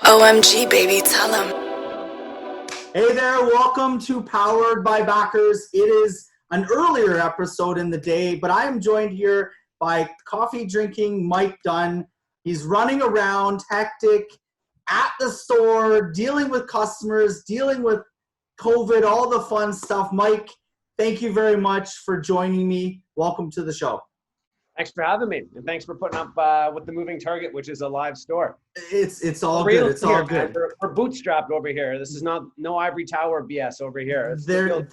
OMG, baby, tell them. Hey there, welcome to Powered by Backers. It is an earlier episode in the day, but I am joined here by coffee drinking Mike Dunn. He's running around hectic at the store, dealing with customers, dealing with COVID, all the fun stuff. Mike, thank you very much for joining me. Welcome to the show. Thanks for having me, and thanks for putting up with the moving target, which is a live store. It's all good. It's all good. We're bootstrapped over here. This is not no ivory tower BS over here. It's there you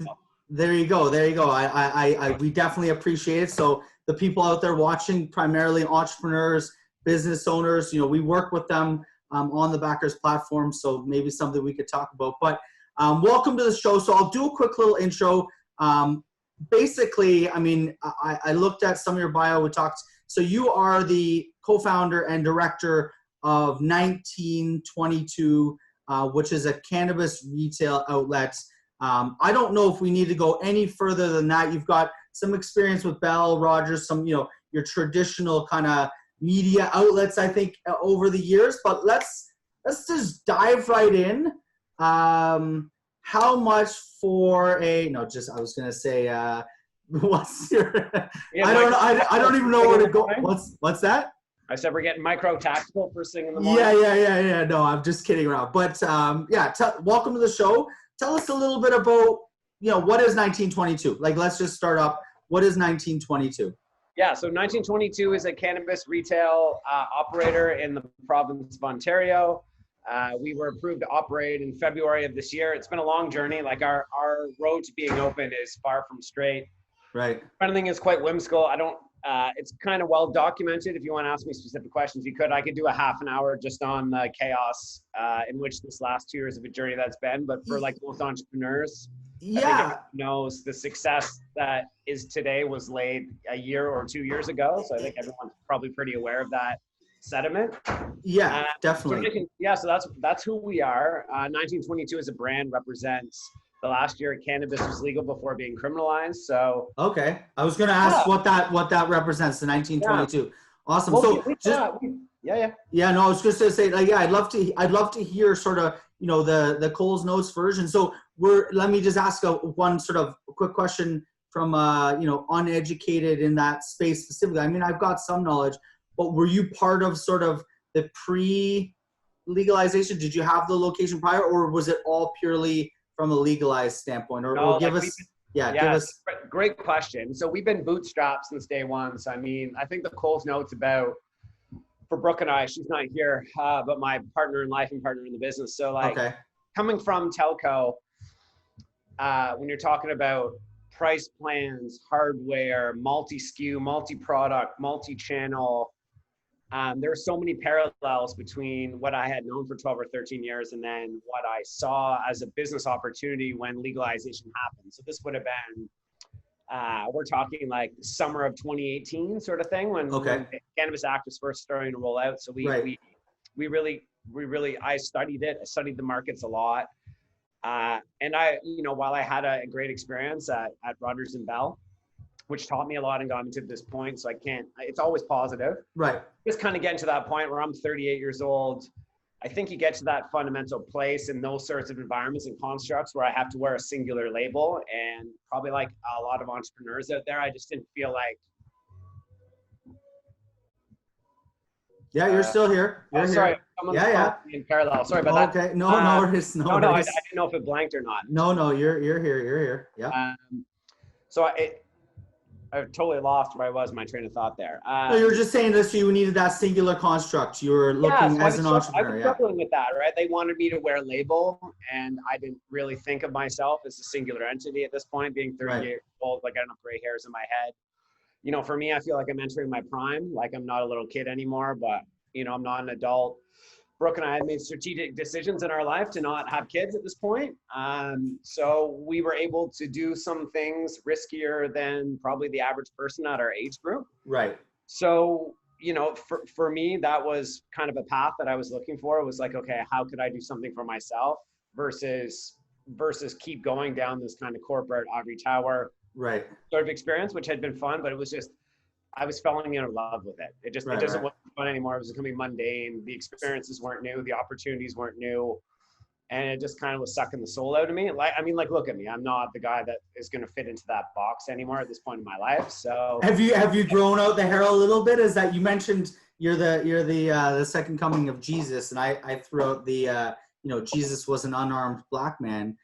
go. There you go. We definitely appreciate it. So the people out there watching, primarily entrepreneurs, business owners, we work with them on the Backers platform. So maybe something we could talk about. But welcome to the show. So I'll do a quick little intro. Basically, I looked at some of your bio. We talked. So you are the co-founder and director of 1922, which is a cannabis retail outlet. I don't know if we need to go any further than that. You've got some experience with Bell, Rogers, some, your traditional kind of media outlets, I think, over the years. But let's just dive right in. How much for I was going to say, what's your, I don't even know where to go. What's that? I said we're getting micro tactical first thing in the morning. Yeah. No, I'm just kidding around. But welcome to the show. Tell us a little bit about, what is 1922? Like, let's just start up. What is 1922? Yeah, so 1922 is a cannabis retail operator in the province of Ontario. We were approved to operate in February of this year. It's been a long journey. Like our road to being open is far from straight. Right. Everything is quite whimsical. It's kind of well documented. If you want to ask me specific questions, you could. I could do a half an hour just on the chaos in which this last 2 years of a journey that's been. But for like most entrepreneurs, I think everyone knows the success that is today was laid a year or 2 years ago. So I think everyone's probably pretty aware of that sentiment. Yeah, definitely. So that's who we are. 1922 as a brand represents the last year cannabis was legal before being criminalized. So okay, I was going to ask what that represents, the 1922. Yeah. Awesome. Well, No, I was just going to say, I'd love to hear sort of the Coles Notes version. So let me just ask one sort of quick question from uneducated in that space specifically. I mean, I've got some knowledge, but were you part of sort of the pre-legalization? Did you have the location prior, or was it all purely from a legalized standpoint? Or give us. Great question. So we've been bootstrapped since day one. So I mean, I think the Coles Notes about, for Brooke and I, she's not here, but my partner in life and partner in the business. So coming from telco, when you're talking about price plans, hardware, multi-SKU, multi-product, multi-channel, there are so many parallels between what I had known for 12 or 13 years and then what I saw as a business opportunity when legalization happened. So this would have been, we're talking like summer of 2018 sort of thing when the Cannabis Act was first starting to roll out. So we really, I studied it. I studied the markets a lot. And I, while I had a great experience at Rogers and Bell, which taught me a lot and got me to this point. So it's always positive. Right. Just kind of getting to that point where I'm 38 years old. I think you get to that fundamental place in those sorts of environments and constructs where I have to wear a singular label, and probably like a lot of entrepreneurs out there, I just didn't feel like. Yeah, you're still here. You're sorry. Yeah. In parallel. Sorry about that. Okay. No, I didn't know if it blanked or not. No, you're here. You're here. Yeah. So I totally lost where I was, my train of thought there. No, you were just saying this, you needed that singular construct. You were looking as an entrepreneur. I was struggling with that, right? They wanted me to wear a label, and I didn't really think of myself as a singular entity at this point, being 38 years old, like I don't have gray hairs in my head. For me, I feel like I'm entering my prime, like I'm not a little kid anymore, but, I'm not an adult. Brooke and I had made strategic decisions in our life to not have kids at this point. So we were able to do some things riskier than probably the average person at our age group. Right. So, for me, that was kind of a path that I was looking for. It was like, okay, how could I do something for myself versus keep going down this kind of corporate ivory tower sort of experience, which had been fun, but it was just, I was falling in love with it. It doesn't work fun anymore. It was becoming mundane. The experiences weren't new. The opportunities weren't new. And it just kind of was sucking the soul out of me. Like, I mean, like, look at me. I'm not the guy that is going to fit into that box anymore at this point in my life. So have you grown out the hair a little bit? Is that you mentioned you're the second coming of Jesus, and I threw out the Jesus was an unarmed black man,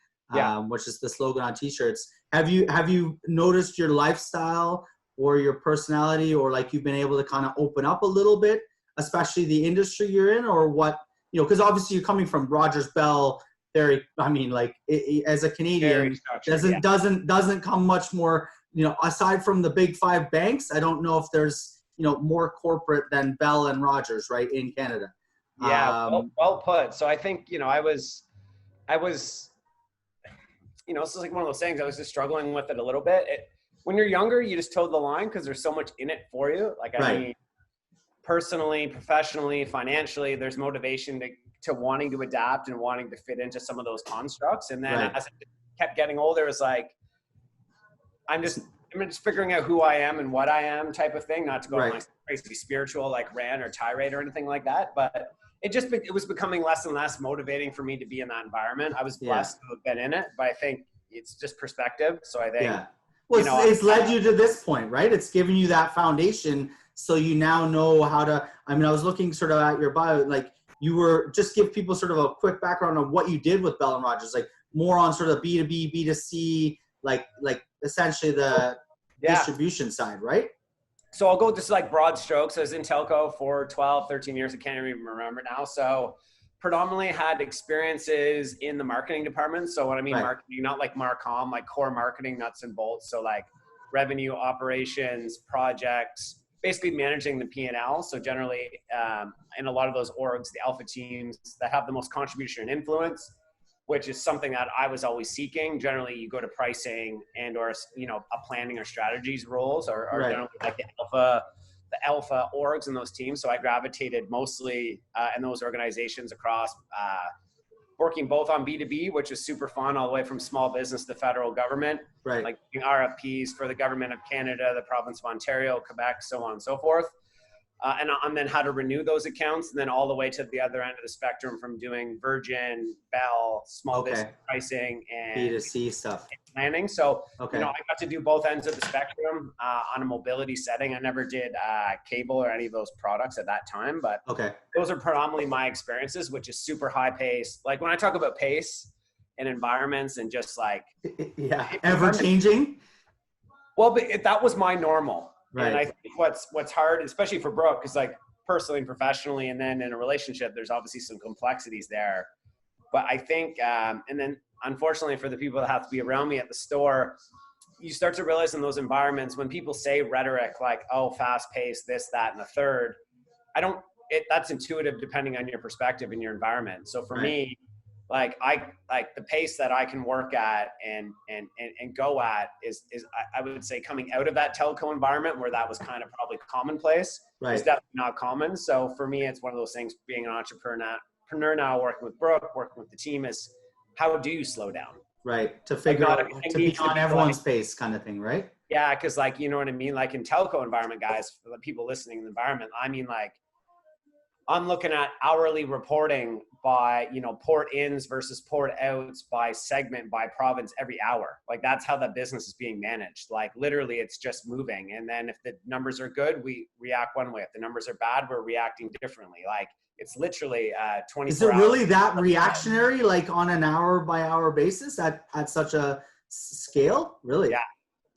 which is the slogan on t-shirts. Have you noticed your lifestyle or your personality, or like you've been able to kind of open up a little bit, especially the industry you're in, or what? Because obviously you're coming from Rogers Bell, very. I mean, like as a Canadian, doesn't come much more. Aside from the big five banks, I don't know if there's more corporate than Bell and Rogers, right, in Canada. Yeah, well put. So I think I was, it's like one of those things. I was just struggling with it a little bit. When you're younger, you just toe the line because there's so much in it for you. Like I mean, personally, professionally, financially, there's motivation to wanting to adapt and wanting to fit into some of those constructs. And then as I kept getting older, it's like, I'm just figuring out who I am and what I am type of thing, not to go on like crazy spiritual, like rant or tirade or anything like that. But it was becoming less and less motivating for me to be in that environment. I was blessed to have been in it, but I think it's just perspective. So I think, well, it's led you to this point, right? It's given you that foundation. So you now know how to, I was looking sort of at your bio, like you were, just give people sort of a quick background on what you did with Bell and Rogers, like more on sort of B2B, B2C, like essentially the distribution side, right? So I'll go just like broad strokes. I was in telco for 12, 13 years. I can't even remember now. So predominantly had experiences in the marketing department. So what I mean, marketing, not like Marcom, like core marketing, nuts and bolts. So like revenue, operations, projects, basically managing the P&L. So generally in a lot of those orgs, the alpha teams that have the most contribution and influence, which is something that I was always seeking. Generally, you go to pricing and or a planning or strategies roles are generally like the alpha orgs in those teams. So I gravitated mostly in those organizations across working both on B2B, which is super fun, all the way from small business to federal government, like doing RFPs for the government of Canada, the province of Ontario, Quebec, so on and so forth. And then how to renew those accounts, and then all the way to the other end of the spectrum from doing Virgin, Bell, small business pricing, and B2C stuff. Planning. So, I got to do both ends of the spectrum on a mobility setting. I never did cable or any of those products at that time, but those are predominantly my experiences, which is super high pace. Like when I talk about pace and environments and just like ever changing. Well, but that was my normal. And I think what's hard, especially for Brooke, because like personally and professionally, and then in a relationship, there's obviously some complexities there. But I think, and then unfortunately for the people that have to be around me at the store, you start to realize in those environments when people say rhetoric like, oh, fast paced, this, that, and the third, that's intuitive depending on your perspective and your environment. So for me, like the pace that I can work at and go at is I would say coming out of that telco environment where that was kind of probably commonplace is definitely not common. So for me, it's one of those things, being an entrepreneur now, working with Brooke, working with the team, is how do you slow down? Right. To figure out, to be on everyone's pace kind of thing, right? Yeah. Cause like, you know what I mean? Like in telco environment, guys, for the people listening in the environment, I mean, like I'm looking at hourly reporting by, port ins versus port outs by segment, by province every hour. Like that's how the business is being managed. Like literally it's just moving. And then if the numbers are good, we react one way. If the numbers are bad, we're reacting differently. Like it's literally 24 hours. Is it really that reactionary, like on an hour by hour basis at such a scale? Really? Yeah.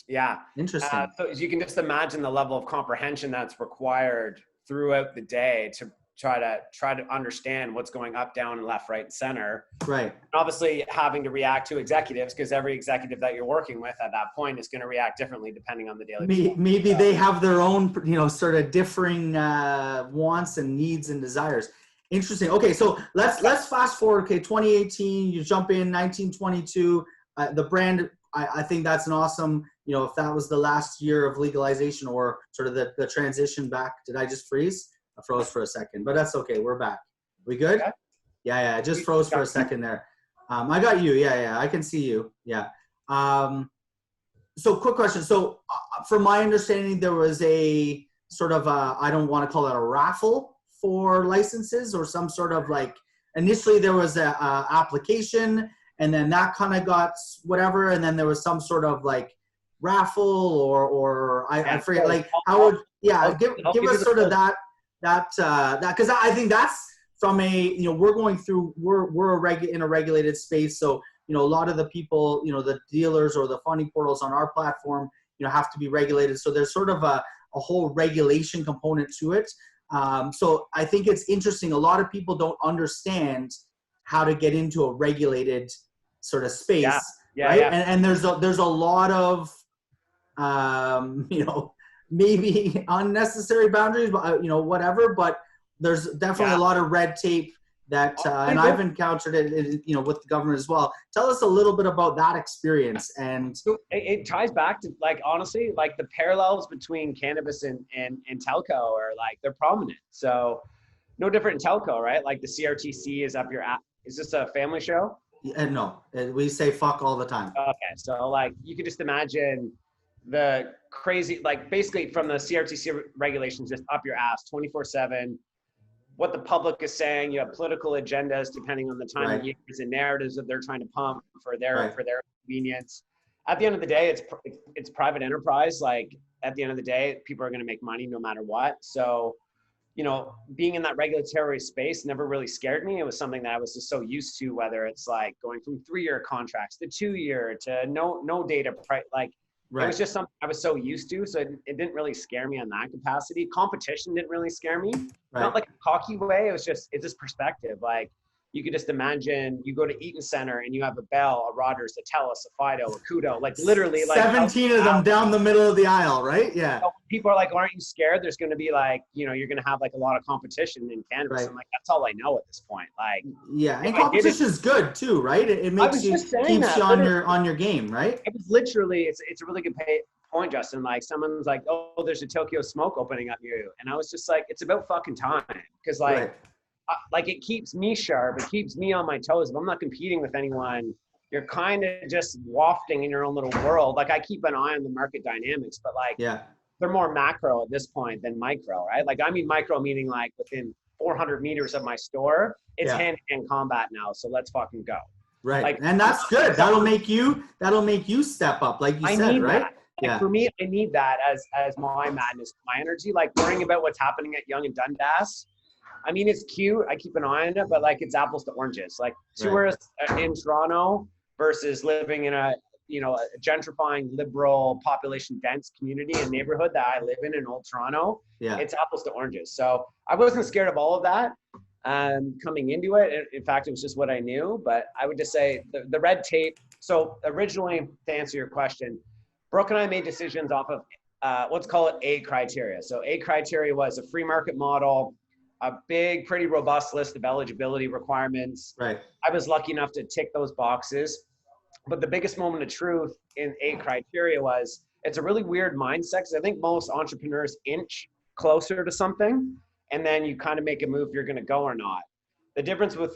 Yeah. Interesting. So you can just imagine the level of comprehension that's required throughout the day to try to understand what's going up, down, and left, right, and center. Right. And obviously having to react to executives, because every executive that you're working with at that point is going to react differently depending on the daily. Maybe they have their own, sort of differing wants and needs and desires. Interesting. Okay, so let's fast forward. Okay, 2018, you jump in 1922. The brand, I think that's an awesome. If that was the last year of legalization or sort of the transition back. Did I just freeze? I froze for a second, but that's okay. We're back. We good? Okay. Yeah. I just froze for a second there. I got you. Yeah. I can see you. Yeah. So quick question. So from my understanding, there was a sort of I don't want to call it a raffle for licenses, or some sort of like, initially there was a application, and then that kind of got whatever, and then there was some sort of like raffle, or I forget, like how would, give us sort of that because I think that's from a, we're going through, we're in a regulated space, so a lot of the people, the dealers or the funding portals on our platform, have to be regulated, so there's sort of a whole regulation component to it. So I think it's interesting, a lot of people don't understand how to get into a regulated sort of space, right? And there's a lot of maybe unnecessary boundaries, but whatever, but there's definitely a lot of red tape that and I've encountered it with the government as well. Tell us a little bit about that experience. And so it ties back to, like, honestly, like the parallels between cannabis and telco are like, they're prominent. So no different in telco, right? Like the CRTC is up your app. Is this a family show? No, we say fuck all the time. Okay, so like you could just imagine the crazy, like basically from the CRTC regulations, just up your ass 24/7. What the public is saying, you have political agendas depending on the time of year and narratives that they're trying to pump for their convenience. At the end of the day, it's private enterprise. Like at the end of the day, people are going to make money no matter what. So, being in that regulatory space never really scared me. It was something that I was just so used to, whether it's like going from 3-year contracts to 2-year to no data, like. It was just something I was so used to, so it didn't really scare me on that capacity. Competition didn't really scare me, not like a cocky way. It's just perspective. Like you could just imagine you go to Eaton Center and you have a Bell, a Rogers, a TELUS, a Fido, a Kudo, like literally like 17 of them down the middle of the aisle, right? Yeah. So people are like, well, aren't you scared? There's going to be like, you're going to have like a lot of competition in cannabis. I'm like, that's all I know at this point. Like, and competition is good too, right? It makes keeps you on your game, right? It was literally, it's a really good point, Justin. Like someone's like, oh, there's a Tokyo Smoke opening up near you. And I was just like, it's about fucking time. Because like, like it keeps me sharp. It keeps me on my toes. If I'm not competing with anyone, you're kind of just wafting in your own little world. Like I keep an eye on the market dynamics, but like they're more macro at this point than micro, right? Like I mean micro meaning like within 400 meters of my store, it's hand-to-hand combat now. So let's fucking go. Right. Like, and that's good. That'll make you step up, like you said, right? Like for me, I need that as my madness, my energy, like worrying about what's happening at Yonge and Dundas. I mean, it's cute. I keep an eye on it, but like it's apples to oranges. Like tourists in Toronto versus living in a gentrifying, liberal, population dense community and neighborhood that I live in Old Toronto. It's apples to oranges. So I wasn't scared of all of that coming into it. In fact, it was just what I knew. But I would just say the red tape. So originally, to answer your question, Brooke and I made decisions off of let's call it A criteria. So A criteria was a free market model, a big, pretty robust list of eligibility requirements. Right. I was lucky enough to tick those boxes. But the biggest moment of truth in A criteria was, it's a really weird mindset, because I think most entrepreneurs inch closer to something, and then you kind of make a move if you're going to go or not. The difference with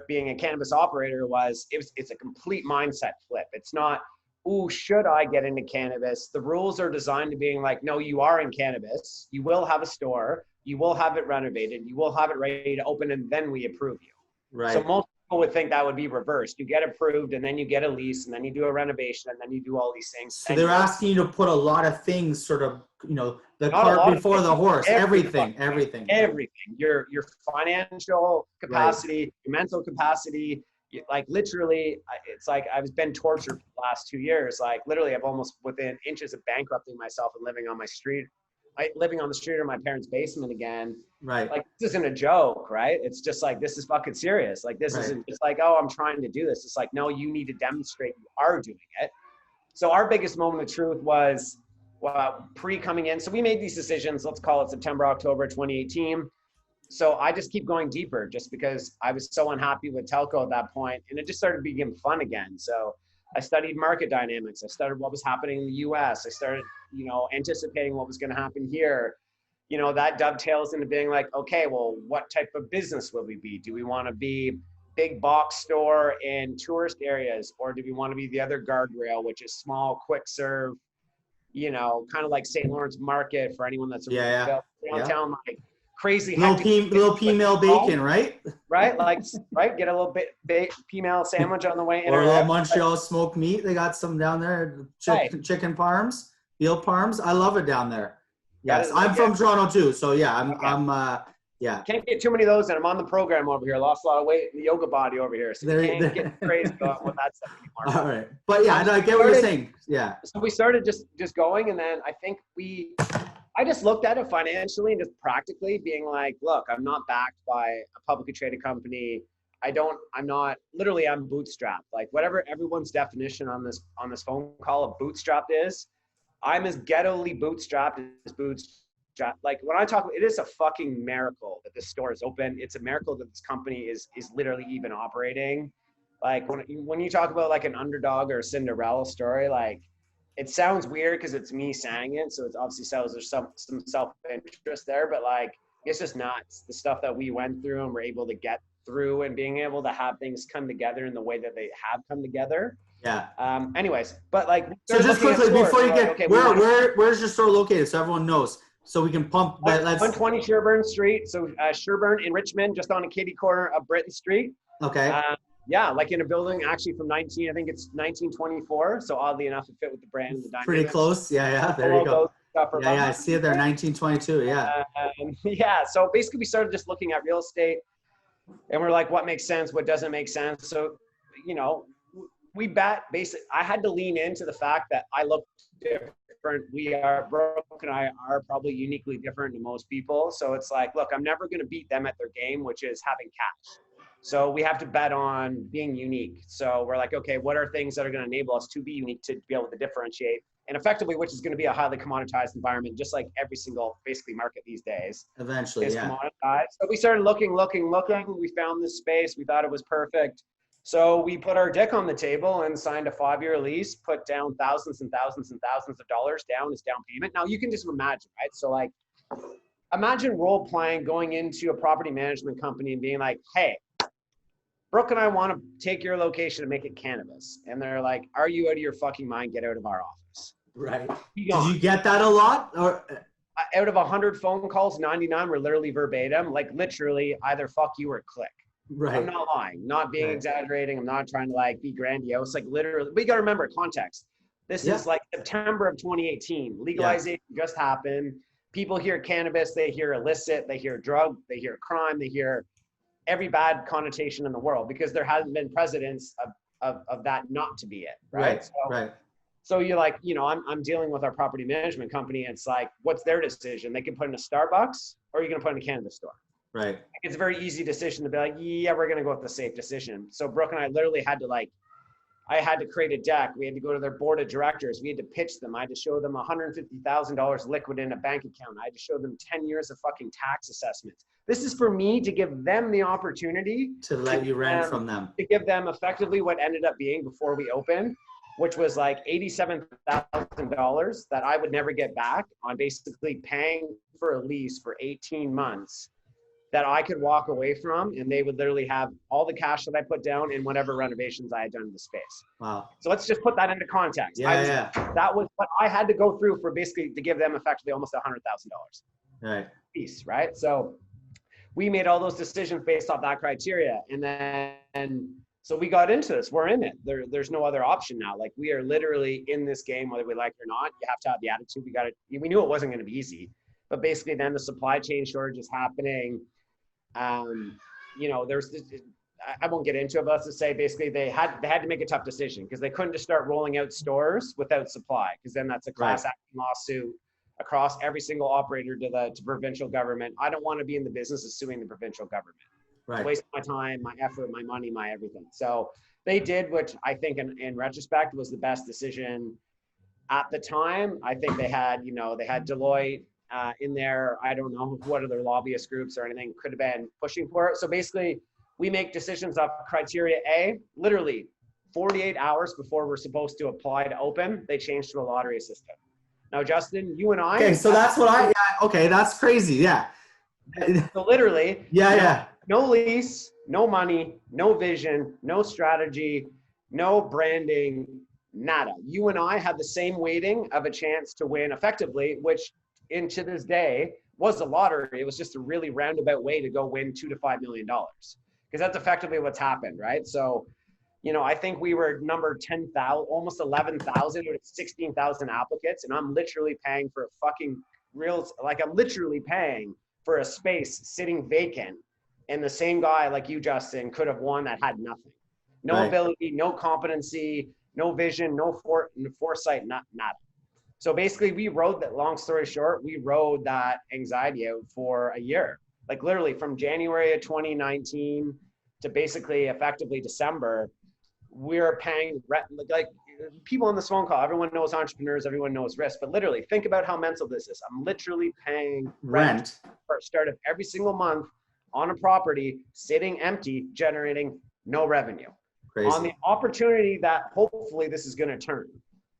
being a cannabis operator was it's a complete mindset flip. It's not, ooh, should I get into cannabis? The rules are designed to being like, no, you are in cannabis. You will have a store. You will have it renovated. You will have it ready to open, and then we approve you. Right. So most people would think that would be reversed. You get approved, and then you get a lease, and then you do a renovation, and then you do all these things. So they're asking you to put a lot of things, sort of, the cart before the horse. Everything. Your financial capacity, your mental capacity. Like literally, it's like I've been tortured for the last 2 years. Like literally, I've almost within inches of bankrupting myself and living on my street. Living on the street or my parents' basement again. Right. Like this isn't a joke, right? It's just like, this is fucking serious. Like this isn't just like, oh, I'm trying to do this. It's like, no, you need to demonstrate you are doing it. So our biggest moment of truth was pre-coming in. So we made these decisions, let's call it September, October 2018. So I just keep going deeper just because I was so unhappy with telco at that point, and it just started being fun again. So I studied market dynamics. I studied what was happening in the US. I started, anticipating what was going to happen here. That dovetails into being like, okay, well, what type of business will we be? Do we want to be big box store in tourist areas, or do we want to be the other guardrail, which is small, quick serve, you know, kind of like St. Lawrence Market for anyone that's downtown, like crazy little female bacon, right? Right, like get a little bit female sandwich on the way in or a little Montreal smoked meat. They got some down there, chicken parms, veal parms. I love it down there. Yes, I'm from Toronto too, so yeah, I'm Can't get too many of those, and I'm on the program over here. Lost a lot of weight in the yoga body over here, so can't get crazy with that stuff anymore. All right, but yeah, I get what you're saying. Yeah. So we started just going, and then I think I just looked at it financially and just practically being like, look, I'm not backed by a publicly traded company. I'm bootstrapped. Like whatever everyone's definition on this phone call of bootstrapped is, I'm as ghettoly bootstrapped as bootstrapped. Like when I talk, it is a fucking miracle that this store is open. It's a miracle that this company is literally even operating. Like when you talk about like an underdog or a Cinderella story, like it sounds weird because it's me saying it. So it's obviously there's some self-interest there, but like, it's just nuts. The stuff that we went through and we're able to get through and being able to have things come together in the way that they have come together. Yeah. Anyways, but like, so just quickly before you get, where's your store located? So everyone knows. So we can pump that. 120 Sherbourne Street. So Sherbourne in Richmond, just on a kitty corner of Britton Street. Okay. Yeah, like in a building actually from 1924. So oddly enough, it fit with the brand and the dynamic. Pretty close. Yeah. There you go. Yeah, I see it there. 1922. Yeah. Yeah. So basically, we started just looking at real estate, and we're like, what makes sense? What doesn't make sense? So, you know, I had to lean into the fact that I look different. Brooke and I are probably uniquely different to most people. So it's like, look, I'm never going to beat them at their game, which is having cash. So we have to bet on being unique. So we're like, okay, what are things that are going to enable us to be unique, to be able to differentiate, and effectively, which is going to be a highly commoditized environment, just like every single basically market these days. Eventually, is commoditized. So we started looking. We found this space. We thought it was perfect. So we put our dick on the table and signed a 5-year lease, put down thousands and thousands and thousands of dollars down as down payment. Now you can just imagine, right? So like, imagine role playing, going into a property management company and being like, hey, Brooke and I want to take your location and make it cannabis. And they're like, are you out of your fucking mind? Get out of our office. Right. Did you get that a lot? Or out of 100 phone calls, 99 were literally verbatim, like literally either fuck you or click. Right. I'm not lying, not being exaggerating. I'm not trying to like be grandiose. Like literally, we got to remember context. This is like September of 2018. Legalization just happened. People hear cannabis, they hear illicit, they hear drug, they hear crime, they hear every bad connotation in the world because there hasn't been precedence of that not to be it. Right. So you're like, you know, I'm dealing with our property management company. And it's like, what's their decision? They can put in a Starbucks or you're going to put in a cannabis store. Right. It's a very easy decision to be like, yeah, we're going to go with the safe decision. So Brooke and I literally had to I had to create a deck. We had to go to their board of directors. We had to pitch them. I had to show them $150,000 liquid in a bank account. I had to show them 10 years of fucking tax assessments. This is for me to give them the opportunity to let you rent from them. To give them effectively what ended up being before we opened, which was like $87,000 that I would never get back on basically paying for a lease for 18 months that I could walk away from, and they would literally have all the cash that I put down and whatever renovations I had done in the space. Wow. So let's just put that into context. That was what I had to go through for basically to give them effectively almost $100,000. Right. Piece, right? So we made all those decisions based off that criteria. And then, so we got into this, we're in it. There's no other option now. Like we are literally in this game, whether we like it or not. You have to have the attitude. We knew it wasn't going to be easy, but basically then the supply chain shortage is happening. You know, there's this, I won't get into it, but let's just say basically they had to make a tough decision because they couldn't just start rolling out stores without supply, because then that's a class action lawsuit across every single operator to provincial government. I don't want to be in the business of suing the provincial government. Right. Waste my time, my effort, my money, my everything. So they did, which I think in retrospect was the best decision at the time. I think they had Deloitte in there. I don't know what other lobbyist groups or anything could have been pushing for it. So basically we make decisions off criteria A, literally 48 hours before we're supposed to apply to open, they changed to a lottery system. Now, Justin, you and I. Okay, so that's what okay, that's crazy. Yeah. So literally. Yeah. No lease, no money, no vision, no strategy, no branding, Nada. You and I had the same weighting of a chance to win effectively, which to this day was a lottery. It was just a really roundabout way to go win $2 to $5 million, because that's effectively what's happened, right? So, you know, I think we were number 10,000, almost 11,000, 16,000 applicants, and I'm literally paying for a fucking I'm literally paying for a space sitting vacant, and the same guy like you, Justin, could have won that had nothing. No ability, no competency, no vision, no foresight, nada. So basically we rode that, long story short, we rode that anxiety out for a year. Like literally from January of 2019 to basically effectively December, we're paying rent. Like people on this phone call, everyone knows entrepreneurs, everyone knows risk, but literally think about how mental this is. I'm literally paying rent for start of every single month on a property sitting empty, generating no revenue. Crazy. On the opportunity that hopefully this is going to turn.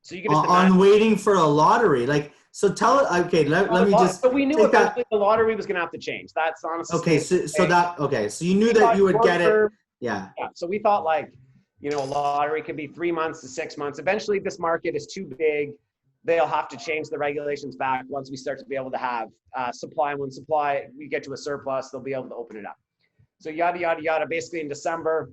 So you can just on waiting for a lottery. Like, so tell it, okay, let me just. So we knew eventually the lottery was going to have to change. That's honestly. Okay. So you knew that you would get it. Yeah. So we thought like, you know, a lottery could be 3 months to 6 months. Eventually this market is too big. They'll have to change the regulations back once we start to be able to have supply. And when we get to a surplus, they'll be able to open it up. So yada, yada, yada. Basically in December,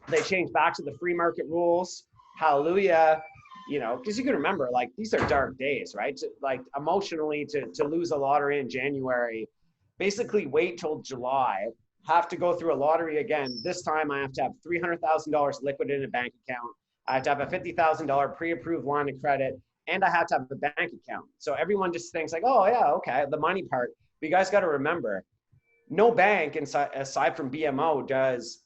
they changed back to the free market rules. Hallelujah. You know, because you can remember, like, these are dark days, right? Like, emotionally, to lose a lottery in January, basically wait till July, have to go through a lottery again. This time I have to have $300,000 liquid in a bank account. I have to have a $50,000 pre-approved line of credit, and I have to have a bank account. So everyone just thinks like, oh yeah, okay, the money part. But you guys got to remember, no bank aside from BMO does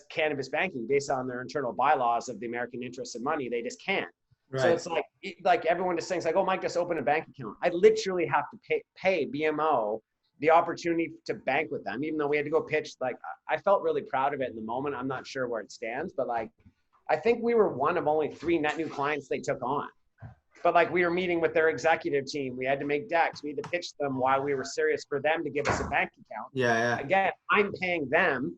cannabis banking based on their internal bylaws of the American Interest in Money. They just can't. Right. So it's like everyone just thinks like, oh, Mike, just open a bank account. I literally have to pay BMO the opportunity to bank with them, even though we had to go pitch. Like, I felt really proud of it in the moment. I'm not sure where it stands, but like, I think we were one of only 3 net new clients they took on. But like, we were meeting with their executive team. We had to make decks. We had to pitch them while we were serious for them to give us a bank account. Yeah. Again, I'm paying them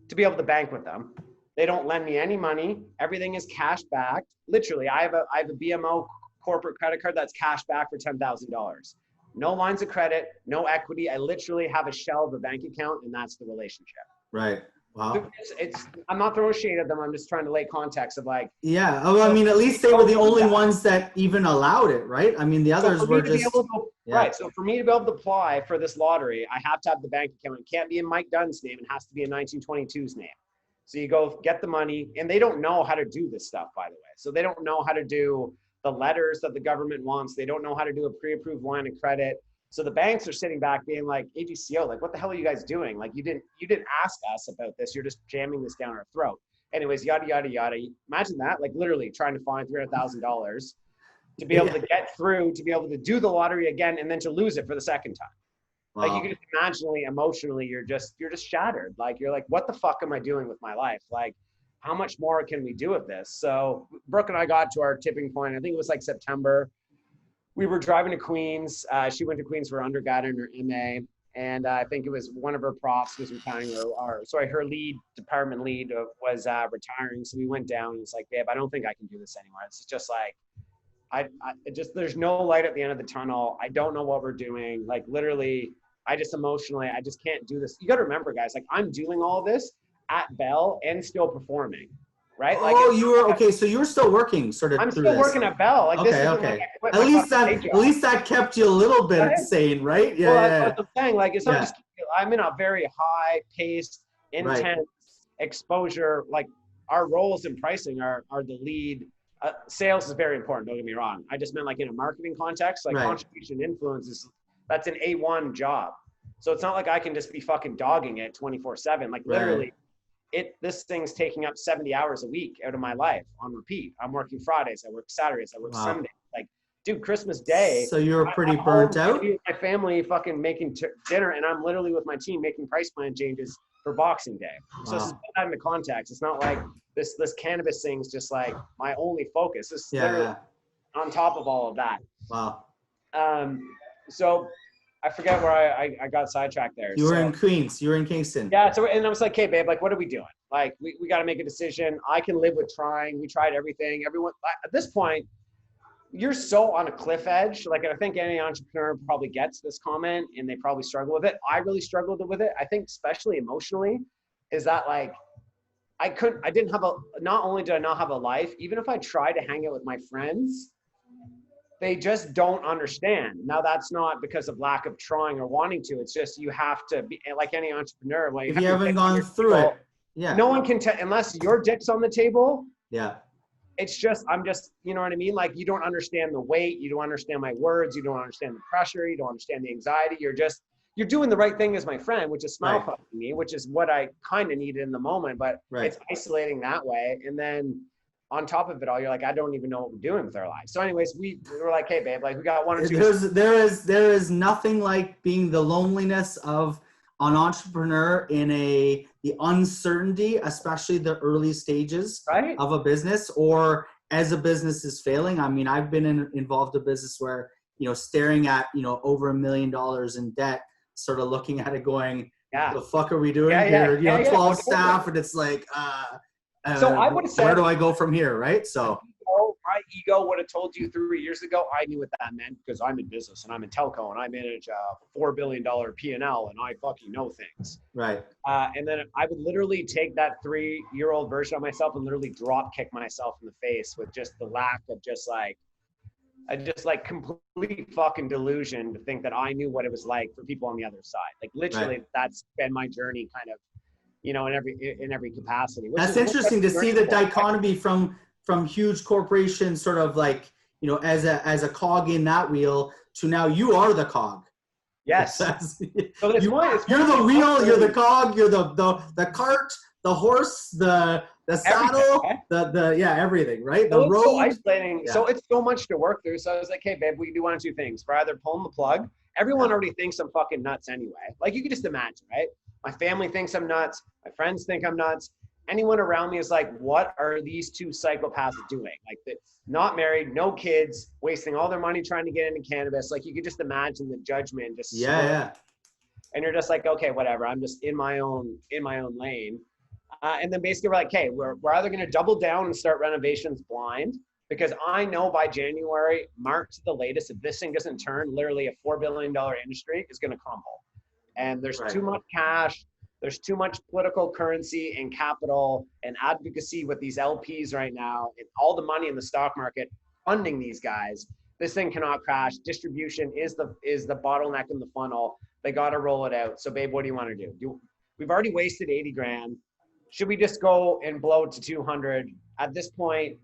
to be able to bank with them. They don't lend me any money. Everything is cash backed. Literally, I have a BMO corporate credit card that's cash back for $10,000. No lines of credit, no equity. I literally have a shell of a bank account, and that's the relationship. Right. Wow. I'm not throwing shade at them. I'm just trying to lay context of like. Yeah. Oh, I mean, at least they were the only ones that even allowed it, right? I mean, the others were just. Right. So for me to be able to apply for this lottery, I have to have the bank account. It can't be in Mike Dunn's name. It has to be in 1922's name. So you go get the money, and they don't know how to do this stuff, by the way. So they don't know how to do the letters that the government wants. They don't know how to do a pre-approved line of credit. So the banks are sitting back being like, AGCO, like, what the hell are you guys doing? Like, you didn't ask us about this. You're just jamming this down our throat. Anyways, yada, yada, yada. Imagine that, like literally trying to find $300,000 to be able to get through, to be able to do the lottery again, and then to lose it for the second time. Wow. Like, you can just emotionally, you're just shattered. Like, you're like, what the fuck am I doing with my life? Like, how much more can we do with this? So Brooke and I got to our tipping point. I think it was like September. We were driving to Queens. She went to Queens for undergrad and her MA. And I think it was one of her profs was retiring, her department lead was retiring. So we went down and it's like, babe, I don't think I can do this anymore. It's just like, there's no light at the end of the tunnel. I don't know what we're doing. Like, literally, I just can't do this. You got to remember, guys, like, I'm doing all this at Bell and still performing, right? Like, so you were still working sort of. I'm still working at Bell. Like, okay. Like, at least that kept you a little bit sane, right? Yeah. That's what I'm saying. Like, it's not just, I'm in a very high paced, intense exposure. Like, our roles in pricing are the lead. Sales is very important. Don't get me wrong. I just meant like in a marketing context, like contribution influence that's an A1 job. So it's not like I can just be fucking dogging it 24/7. Like, literally, this thing's taking up 70 hours a week out of my life on repeat. I'm working Fridays, I work Saturdays, I work Sundays. Like, dude, Christmas Day. So you were pretty burnt out? My family fucking making dinner, and I'm literally with my team making price plan changes for Boxing Day. So this is put that into context. It's not like this cannabis thing's just like my only focus. This is literally on top of all of that. Wow. So I forget where I got sidetracked there. You were in Queens. You were in Kingston. Yeah. So, and I was like, hey, babe, like, what are we doing? Like we got to make a decision. I can live with trying. We tried everything. Everyone at this point, you're so on a cliff edge. Like, I think any entrepreneur probably gets this comment and they probably struggle with it. I really struggled with it. I think especially emotionally is that like, not only did I not have a life, even if I tried to hang out with my friends, they just don't understand. Now that's not because of lack of trying or wanting to. It's just, you have to be like any entrepreneur. Like, if you haven't gone through it, yeah, no one can tell unless your dick's on the table. Yeah. It's just, you know what I mean? Like, you don't understand the weight. You don't understand my words. You don't understand the pressure. You don't understand the anxiety. You're doing the right thing as my friend, which is smile pumping me, which is what I kind of needed in the moment, but it's isolating that way. And then on top of it all, you're like, I don't even know what we're doing with our lives. So anyways, we were like, hey babe, like we got one or two. There is nothing like being the loneliness of an entrepreneur in the uncertainty, especially the early stages of a business, or as a business is failing. I mean, I've been involved in a business where, staring at, over $1 million in debt, sort of looking at it going, the fuck are we doing here? 12 staff, and it's like, so I would have said, where do I go from here? Right. So my ego would have told you 3 years ago, I knew what that meant because I'm in business and I'm in telco and I manage a $4 billion P&L and I fucking know things. Right. And then I would literally take that 3-year-old version of myself and literally drop kick myself in the face with just the lack of complete fucking delusion to think that I knew what it was like for people on the other side. Like literally that's been my journey kind of, in every capacity. That's interesting to see the dichotomy from huge corporations, sort of like, as a cog in that wheel, to now you are the cog. Yes. So you're the wheel, you're the cog, you're the cart, the horse, the saddle, everything, right? The road. So isolating. Yeah. So it's so much to work through. So I was like, hey babe, we can do one of two things. We're either pulling the plug. Everyone already thinks I'm fucking nuts anyway. Like, you can just imagine, right? My family thinks I'm nuts. My friends think I'm nuts. Anyone around me is like, what are these two psychopaths doing? Like, not married, no kids, wasting all their money trying to get into cannabis. Like, you could just imagine the judgment just and you're just like, okay, whatever. I'm just in my own lane. And then basically we're like, okay, we're either going to double down and start renovations blind, because I know by January, March to the latest, if this thing doesn't turn, literally a $4 billion industry is going to crumble. And there's too much cash. There's too much political currency and capital and advocacy with these LPs right now, and all the money in the stock market funding these guys. This thing cannot crash. Distribution is the bottleneck in the funnel. They got to roll it out. So babe, what do you want to do? We've already wasted 80 grand. Should we just go and blow it to 200? At this point,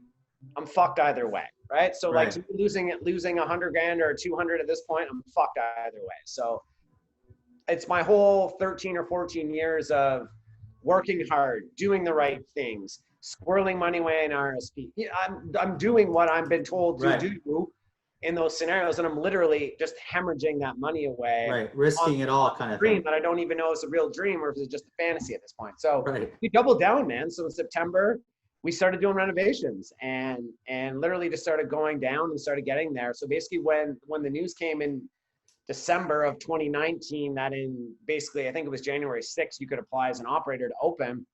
I'm fucked either way, right? So like losing 100 grand or 200 at this point, I'm fucked either way. So it's my whole 13 or 14 years of working hard, doing the right things, squirreling money away in RSP. I'm doing what I've been told to do in those scenarios, and I'm literally just hemorrhaging that money away. Risking it all kind of dream thing. that I don't even know is a real dream or if it's just a fantasy at this point. So we doubled down, man. So in September, we started doing renovations and literally just started going down and started getting there. So basically when the news came in December of 2019, that in basically, I think it was January 6th, you could apply as an operator to open.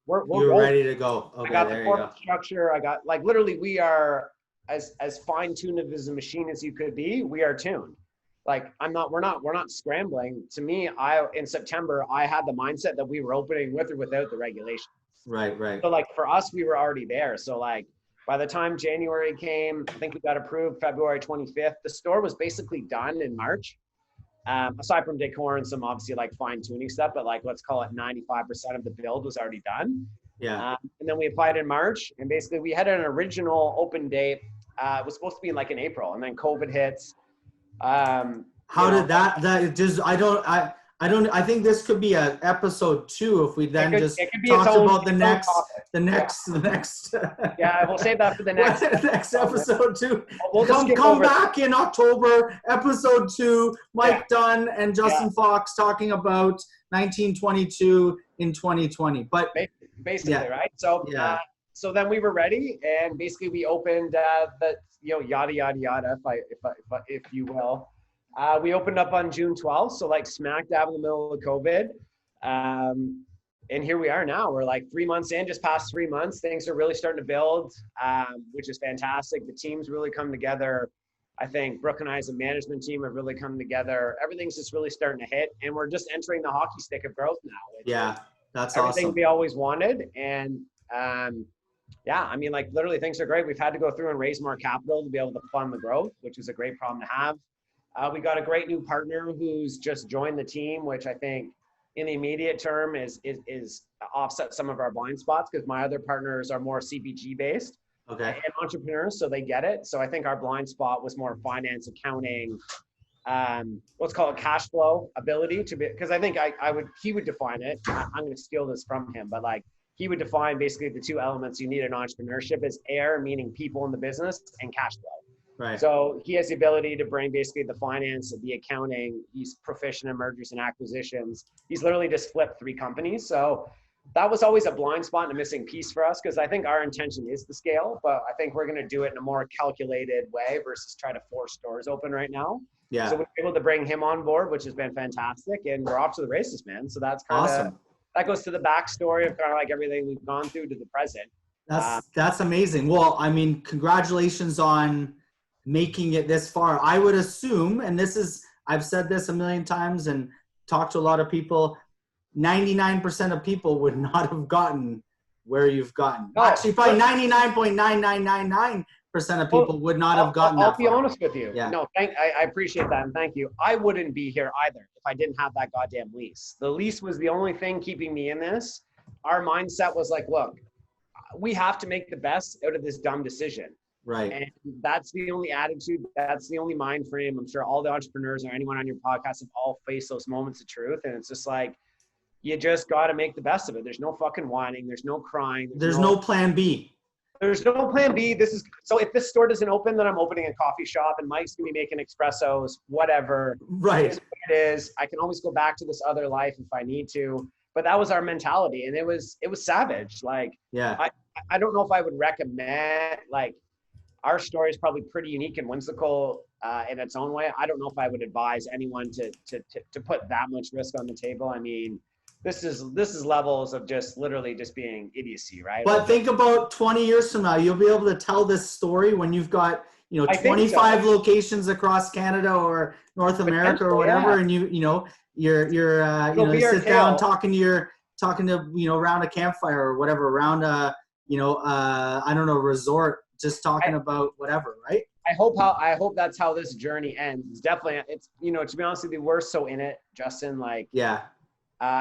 You're ready to go. Okay, I got the corporate structure. I got, like, literally we are as fine-tuned as a machine as you could be. We are tuned. Like, we're not scrambling. To me, in September, I had the mindset that we were opening with or without the regulation. Right. So like for us, we were already there. So like by the time January came, I think we got approved February 25th. The store was basically done in March. Aside from decor and some obviously like fine tuning stuff, but like, let's call it 95% of the build was already done. Yeah. And then we applied in March, and basically we had an original open date. It was supposed to be like in April, and then COVID hits. How did that just, I think this could be a episode 2 if we then talked about the next. Yeah, we'll save that for the next episode 2. We'll come back in October, episode 2. Mike Dunn and Justin Fox talking about 1922 in 2020. But basically, right? So so then we were ready, and basically we opened the yada yada yada, if you will. We opened up on June 12th, so like smack dab in the middle of COVID. and here we are now. We're like 3 months in, just past 3 months. Things are really starting to build, which is fantastic. The team's really come together. I think Brooke and I as a management team have really come together. Everything's just really starting to hit, and we're just entering the hockey stick of growth now. Yeah, that's everything awesome. we always wanted. And yeah, I mean, like literally things are great. We've had to go through and raise more capital to be able to fund the growth, which is a great problem to have. We got a great new partner who's just joined the team, which I think in the immediate term is offset some of our blind spots, because my other partners are more CPG based and entrepreneurs, so they get it. So I think our blind spot was more finance, accounting, let's call it cash flow ability to be, because I think he would define it. I'm going to steal this from him, but like he would define basically the two elements you need in entrepreneurship is air, meaning people in the business, and cash flow. Right. So he has the ability to bring basically the finance, the accounting. He's proficient in mergers and acquisitions. He's literally just flipped 3 companies. So that was always a blind spot and a missing piece for us, because I think our intention is to scale, but I think we're going to do it in a more calculated way versus try to force stores open right now. Yeah. So we're able to bring him on board, which has been fantastic, and we're off to the races, man. So that's kind of awesome. That goes to the backstory of kind of like everything we've gone through to the present. That's amazing. Well, I mean, congratulations on making it this far. I would assume, and I've said this a million times and talked to a lot of people, 99% of people would not have gotten where you've gotten. No, actually, probably 99.9999% of people would not have gotten I'll that be far. honest with you. Yeah. No, I appreciate that, and thank you. I wouldn't be here either if I didn't have that goddamn lease. The lease was the only thing keeping me in this. Our mindset was like, look, we have to make the best out of this dumb decision. Right. And that's the only attitude. That's the only mind frame. I'm sure all the entrepreneurs or anyone on your podcast have all faced those moments of truth. And it's just like, you just got to make the best of it. There's no fucking whining. There's no crying. There's no plan B. There's no plan B. So if this store doesn't open, then I'm opening a coffee shop and Mike's going to be making espressos, whatever. Right. It is what it is. I can always go back to this other life if I need to. But that was our mentality. And it was savage. Like, yeah. I don't know if I would recommend, like, our story is probably pretty unique and whimsical in its own way. I don't know if I would advise anyone to put that much risk on the table. I mean, this is levels of just literally just being idiocy, right? But think about 20 years from now, you'll be able to tell this story when you've got, 25 locations across Canada or North America or whatever, yeah. And you sit down talking to around a campfire or whatever, around I don't know, resort, just talking about whatever, right? I hope that's how this journey ends. It's definitely, to be honest with you, we're so in it, Justin, like, yeah.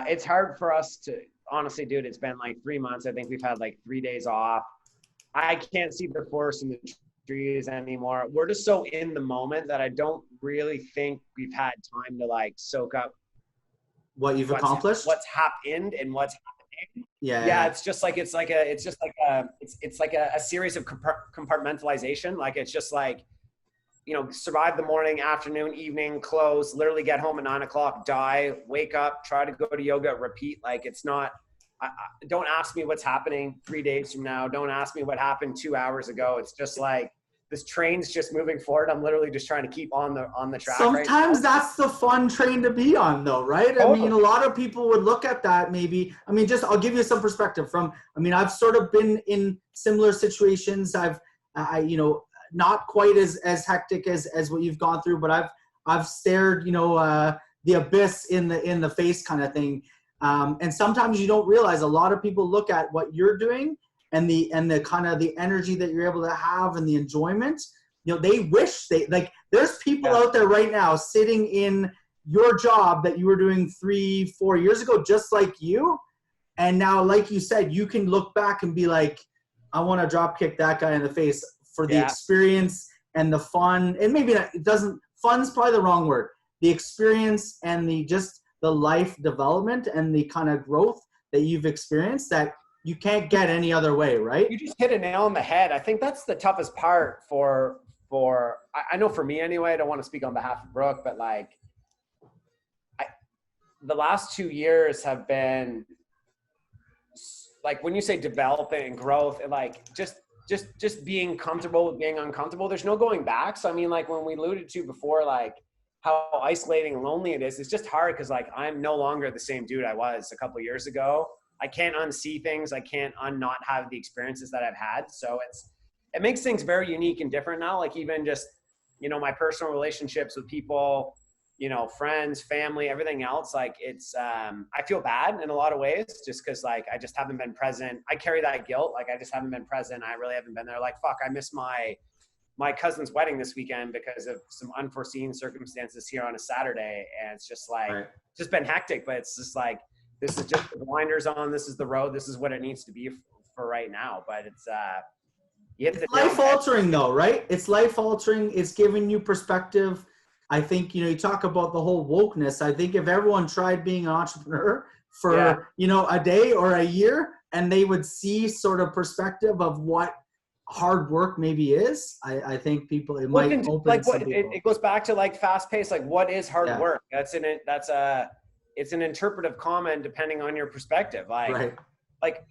It's hard for us to, honestly, dude, it's been like 3 months. I think we've had like 3 days off. I can't see the forest in the trees anymore. We're just so in the moment that I don't really think we've had time to like soak up what you've accomplished, what's happened and what's happening. Yeah. It's like a series of compartmentalization. Like, it's just like, survive the morning, afternoon, evening, close, literally get home at 9 o'clock, die, wake up, try to go to yoga, repeat. Like, it's not, don't ask me what's happening 3 days from now. Don't ask me what happened 2 hours ago. It's just like, this train's just moving forward. I'm literally just trying to keep on the track. Sometimes that's the fun train to be on though, right? I mean, a lot of people would look at that maybe. I mean, I'll give you some perspective I've sort of been in similar situations. I've not quite as hectic as what you've gone through, but I've stared, the abyss in the face kind of thing. And sometimes you don't realize a lot of people look at what you're doing and the kind of the energy that you're able to have and the enjoyment, they wish there's people out there right now sitting in your job that you were doing 3-4 years ago, just like you. And now, like you said, you can look back and be like, I want to drop kick that guy in the face for the experience and the fun. And maybe fun's probably the wrong word. The experience and the life development and the kind of growth that you've experienced that you can't get any other way, right? You just hit a nail on the head. I think that's the toughest part for I know for me anyway, I don't want to speak on behalf of Brooke, but like the last 2 years have been like, when you say developing and growth, and like just being comfortable with being uncomfortable, there's no going back. So I mean, like when we alluded to before, like how isolating and lonely it is, it's just hard because like I'm no longer the same dude I was a couple of years ago. I can't unsee things. I can't not have the experiences that I've had. So it makes things very unique and different now. Like even just, you know, my personal relationships with people, you know, friends, family, everything else. Like it's, I feel bad in a lot of ways just because like, I just haven't been present. I carry that guilt. Like I just haven't been present. I really haven't been there. Like, fuck, I missed my cousin's wedding this weekend because of some unforeseen circumstances here on a Saturday. And it's just like, it's just been hectic, but it's just like, this is just the blinders on. This is the road. This is what it needs to be for right now. But it's, it's life altering though, right? It's life altering. It's giving you perspective. I think, you know, you talk about the whole wokeness. I think if everyone tried being an entrepreneur for, you know, a day or a year, and they would see sort of perspective of what hard work maybe is, I think people, it might open like some what people. it goes back to like fast paced, like what is hard work? It's an interpretive comment depending on your perspective. Like, like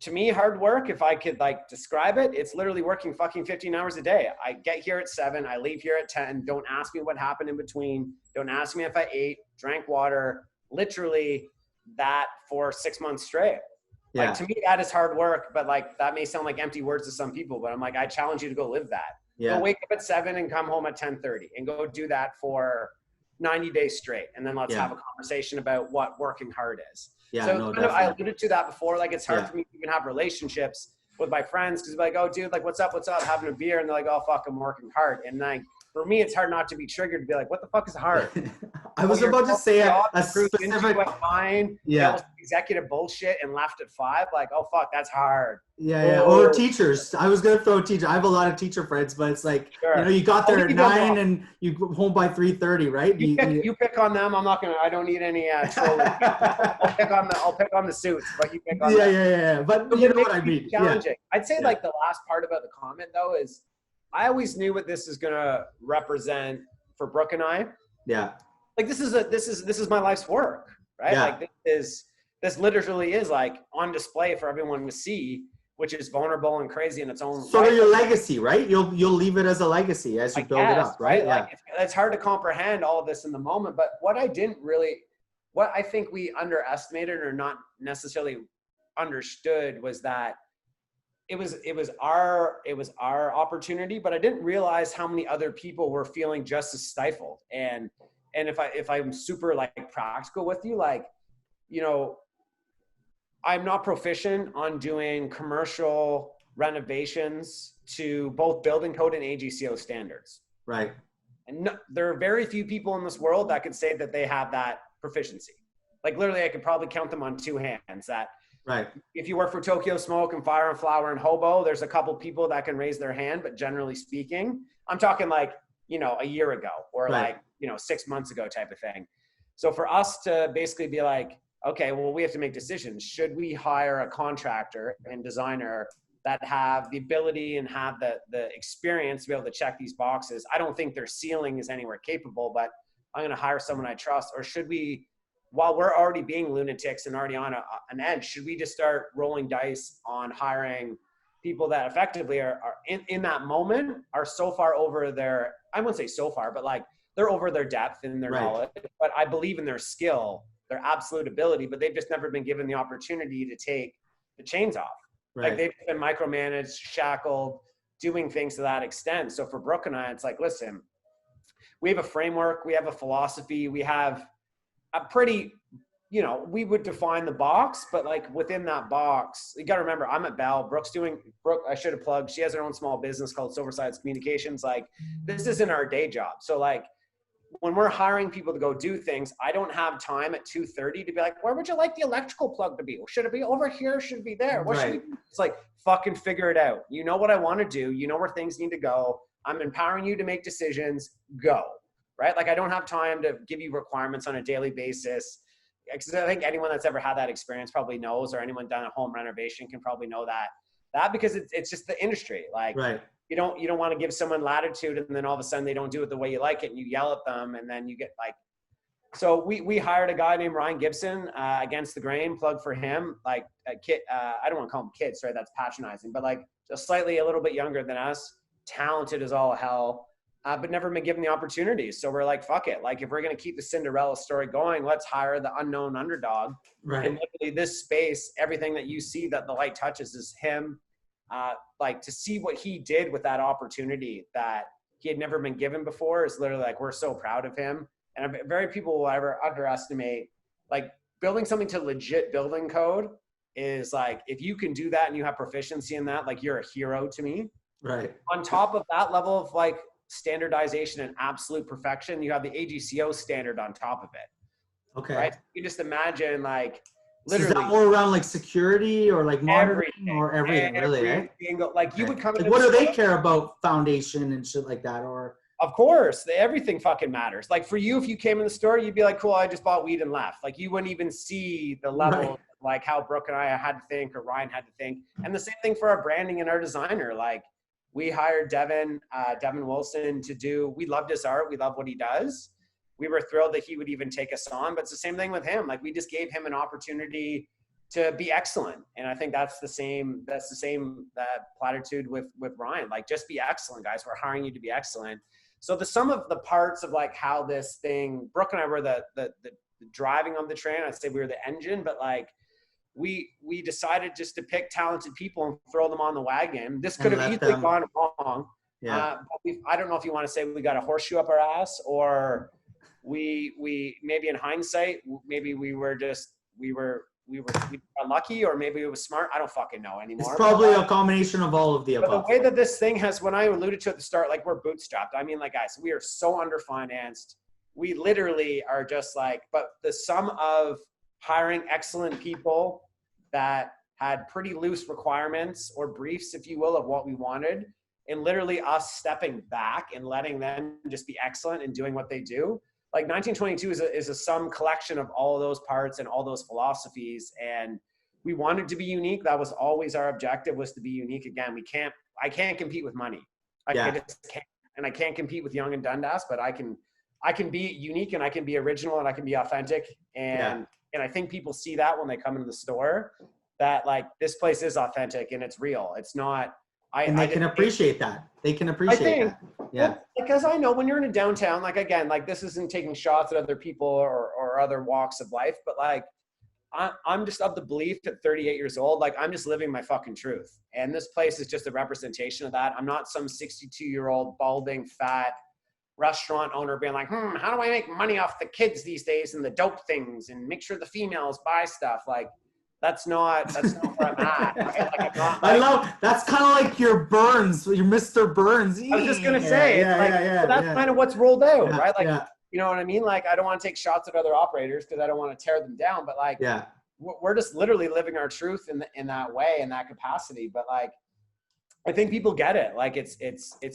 to me, hard work, if I could like describe it, it's literally working fucking 15 hours a day. I get here at 7, I leave here at 10. Don't ask me what happened in between. Don't ask me if I ate, drank water, literally that for 6 months straight. Like to me, that is hard work, but like that may sound like empty words to some people, but I'm like, I challenge you to go live that. Go wake up at 7 and come home at 10:30 and go do that for 90 days straight. And then let's have a conversation about what working hard is. So kind of, I alluded to that before. Like it's hard for me to even have relationships with my friends because like, oh dude, like what's up, having a beer, and they're like, oh fuck, I'm working hard. And like for me, it's hard not to be triggered to be like, what the fuck is hard? I was about to say a specific executive bullshit and left at 5. Like, oh fuck, that's hard. Or teachers. I was gonna throw teachers. I have a lot of teacher friends, but it's like, you know, you got there at 9 and you go home by 3:30, right? You pick on them. I don't need any trolling. I'll pick on the suits, but you pick on them. But you know what I mean. Challenging. I'd say like the last part about the comment though is I always knew what this is gonna represent for Brooke and I. Like this is my life's work, right? Like this literally is like on display for everyone to see, which is vulnerable and crazy in its own. Sort of your legacy, right? You'll leave it as a legacy as you build it up, right? Like it's hard to comprehend all of this in the moment, but what I think we underestimated or not necessarily understood was that it was our opportunity, but I didn't realize how many other people were feeling just as stifled. And if I'm super like practical with you, like, you know, I'm not proficient on doing commercial renovations to both building code and AGCO standards. Right. And there are very few people in this world that could say that they have that proficiency. Like literally I could probably count them on 2 hands. That if you work for Tokyo Smoke and Fire and Flower and Hobo, there's a couple people that can raise their hand, but generally speaking, I'm talking like, you know, a year ago or like, you know, 6 months ago type of thing. So for us to basically be like, okay, well, we have to make decisions. Should we hire a contractor and designer that have the ability and have the experience to be able to check these boxes? I don't think their ceiling is anywhere capable, but I'm going to hire someone I trust. Or should we, while we're already being lunatics and already on an edge, should we just start rolling dice on hiring people that effectively are in that moment are so far over their, I wouldn't say so far, but like they're over their depth and their knowledge, but I believe in their skill, their absolute ability, but they've just never been given the opportunity to take the chains off. Like they've been micromanaged, shackled, doing things to that extent. So for Brooke and I, it's like, listen, we have a framework, we have a philosophy, we have a pretty, you know, we would define the box, but like within that box, you got to remember, I'm at Bell. Brooke, I should have plugged. She has her own small business called Silversides Communications. Like this isn't our day job. So like when we're hiring people to go do things, I don't have time at 2:30 to be like, where would you like the electrical plug to be? Should it be over here? Should it be there? What should we do? It's like, fucking figure it out. You know what I want to do. You know where things need to go. I'm empowering you to make decisions. Go. Right? Like I don't have time to give you requirements on a daily basis. Because I think anyone that's ever had that experience probably knows, or anyone done a home renovation can probably know that because it's just the industry. Like you don't want to give someone latitude and then all of a sudden they don't do it the way you like it and you yell at them and then you get like, so we hired a guy named Ryan Gibson, Against the Grain, plug for him, like a kid. I don't want to call him kid, sorry, that's patronizing, but like just slightly a little bit younger than us, talented as all hell. but never been given the opportunities. So we're like, fuck it. Like, if we're going to keep the Cinderella story going, let's hire the unknown underdog. Right. And literally this space, everything that you see that the light touches is him. Like, to see what he did with that opportunity that he had never been given before is literally like, we're so proud of him. And very people will ever underestimate, like, building something to legit building code is like, if you can do that and you have proficiency in that, like, you're a hero to me. Right. On top of that level of like standardization and absolute perfection, you have the AGCO standard on top of it. Okay. Right? You just imagine, like, literally. So is literally that more around like security or like monitoring or everything, really? Like, you would come in. Like, what do they care about foundation and shit like that? Or of course, everything fucking matters. Like, for you, if you came in the store, you'd be like, cool, I just bought weed and left. Like, you wouldn't even see the level, like how Brooke and I had to think, or Ryan had to think. And the same thing for our branding and our designer. Like, we hired Devin Wilson to do, we loved his art. We love what he does. We were thrilled that he would even take us on, but it's the same thing with him. Like, we just gave him an opportunity to be excellent. And I think that's the same platitude with Ryan. Like, just be excellent, guys. We're hiring you to be excellent. So the sum of the parts of like how this thing, Brooke and I were the driving of the train. I'd say we were the engine, but like, we decided just to pick talented people and throw them on the wagon. This could have easily gone wrong. Yeah. But I don't know if you want to say we got a horseshoe up our ass, or we maybe in hindsight, maybe we were unlucky, or maybe it was smart. I don't fucking know anymore. It's probably a combination of all of the above. But the way that this thing has, when I alluded to at the start, like, we're bootstrapped. I mean, like, guys, we are so underfinanced. We literally are just like, but the sum of hiring excellent people that had pretty loose requirements or briefs, if you will, of what we wanted, and literally us stepping back and letting them just be excellent and doing what they do. Like, 1922 is a sum collection of all of those parts and all those philosophies. And we wanted to be unique. That was always our objective, was to be unique. Again, I can't compete with money. I just can't. And I can't compete with Young and Dundas, but I can be unique, and I can be original, and I can be authentic. And I think people see that when they come into the store, that like, this place is authentic and it's real. It's not. And they can appreciate that. They can appreciate that. Yeah. Well, because I know when you're in a downtown, like, again, like, this isn't taking shots at other people or other walks of life, but like, I'm just of the belief at 38 years old, like, I'm just living my fucking truth. And this place is just a representation of that. I'm not some 62-year-old balding fat restaurant owner being like, how do I make money off the kids these days and the dope things and make sure the females buy stuff? Like, that's not where I'm at. Right? Like, I'm not, like, I love, that's kind of like your Burns, your Mr. Burns. I was just going to say, that's kind of what's rolled out, right? Like, you know what I mean? Like, I don't want to take shots at other operators because I don't want to tear them down, but like, we're just literally living our truth in that way, in that capacity. But like, I think people get it. Like, it's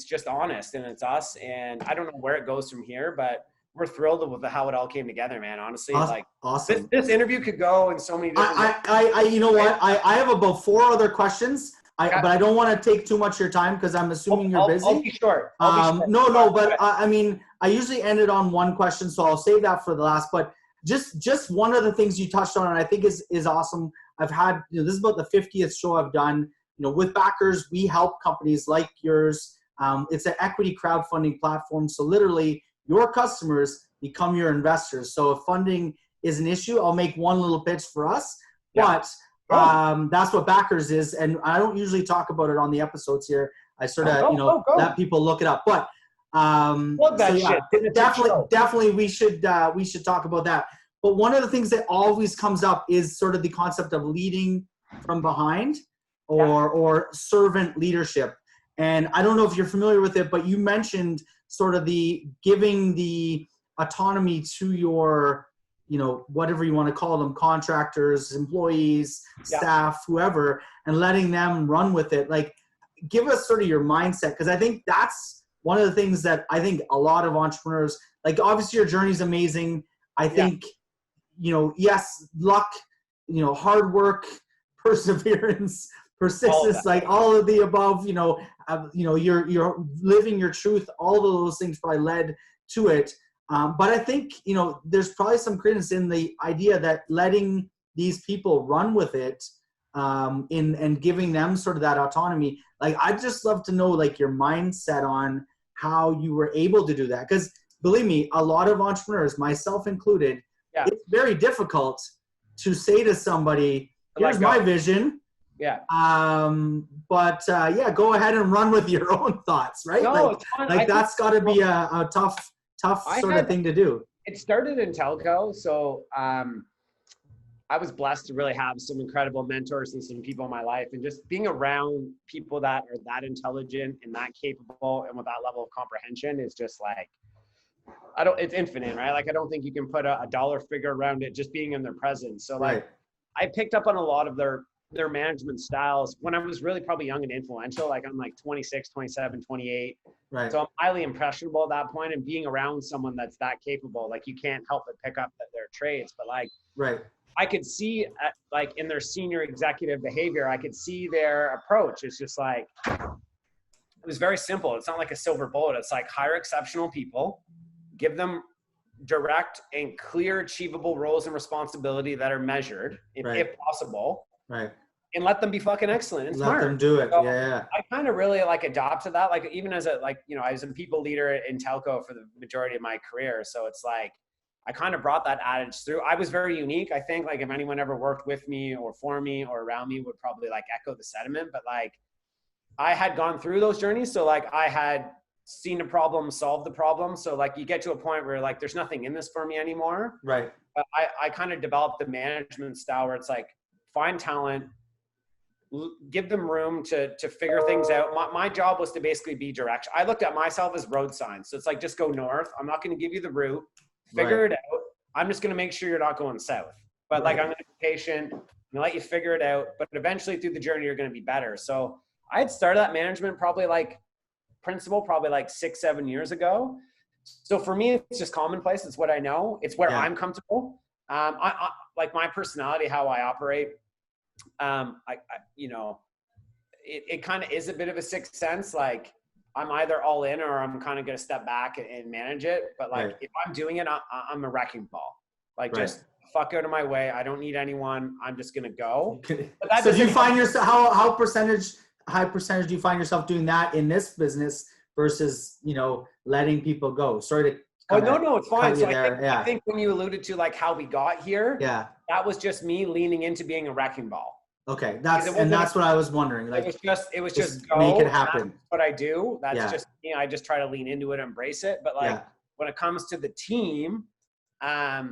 just honest, and it's us. And I don't know where it goes from here, but we're thrilled with how it all came together, man. Honestly, awesome. This interview could go in so many different ways. You know what? I have about 4 other questions. But I don't want to take too much of your time because I'm assuming you're busy. I'll be short. No, but I mean, I usually end it on one question, so I'll save that for the last. But just one of the things you touched on, and I think is awesome. I've had, this is about the 50th show I've done. With backers, we help companies like yours. It's an equity crowdfunding platform, so literally your customers become your investors. So if funding is an issue, I'll make one little pitch for us. But that's what backers is, and I don't usually talk about it on the episodes here. I sort of let people look it up. But definitely we should talk about that. But one of the things that always comes up is sort of the concept of leading from behind or servant leadership. And I don't know if you're familiar with it, but you mentioned sort of the giving the autonomy to your, whatever you want to call them, contractors, employees, staff, whoever, and letting them run with it. Like, give us sort of your mindset, because I think that's one of the things that I think a lot of entrepreneurs, like, obviously your journey is amazing. I think, yes, luck, hard work, perseverance, persistence, like all of the above, you're living your truth. All of those things probably led to it. But I think, there's probably some credence in the idea that letting these people run with it and giving them sort of that autonomy. Like, I'd just love to know, like, your mindset on how you were able to do that. Because believe me, a lot of entrepreneurs, myself included, it's very difficult to say to somebody, here's my vision. Yeah. Yeah, go ahead and run with your own thoughts, right? No, it's fun. Like that's got to be a tough sort of thing to do. It started in telco. So I was blessed to really have some incredible mentors and some people in my life, and just being around people that are that intelligent and that capable and with that level of comprehension is just like, it's infinite, right? Like, I don't think you can put a dollar figure around it, just being in their presence. So like, I picked up on a lot of their management styles when I was really probably young and influential. Like, I'm like 26, 27, 28. Right. So I'm highly impressionable at that point, and being around someone that's that capable, like, you can't help but pick up their traits. But like, I could see like in their senior executive behavior, I could see their approach. It's just like, it was very simple. It's not like a silver bullet. It's like, hire exceptional people, give them direct and clear, achievable roles and responsibility that are measured, if possible. Right. And let them be fucking excellent and smart. Let them do it. So yeah. I kind of really like adopted that. Like, even as I was a people leader in telco for the majority of my career. So it's like, I kind of brought that adage through. I was very unique. I think, like, if anyone ever worked with me or for me or around me would probably like echo the sentiment, but like, I had gone through those journeys. So like, I had seen a problem, solved the problem. So like, you get to a point where like, there's nothing in this for me anymore. Right. But I kind of developed the management style where it's like, find talent, give them room to figure things out. My job was to basically be direction. I looked at myself as road signs. So it's like, just go north. I'm not going to give you the route. Figure it out. I'm just going to make sure you're not going south. But like, I'm going to be patient and let you figure it out. But eventually through the journey, you're going to be better. So I had started that management probably like 6-7 years ago. So for me, it's just commonplace. It's what I know. It's where I'm comfortable. I like my personality, how I operate. It kind of is a bit of a sixth sense. Like, I'm either all in or I'm kind of going to step back and manage it. But like, if I'm doing it, I'm a wrecking ball. Like, just fuck out of my way. I don't need anyone. I'm just going to go. So do you find yourself, how high percentage do you find yourself doing that in this business versus, letting people go? Sorry to no, it's fine. So I think when you alluded to like how we got here, that was just me leaning into being a wrecking ball. Okay, that's what I was wondering. Like, it was just go, make it happen. That's what I do. That's just me. I just try to lean into it, embrace it. But like, when it comes to the team, I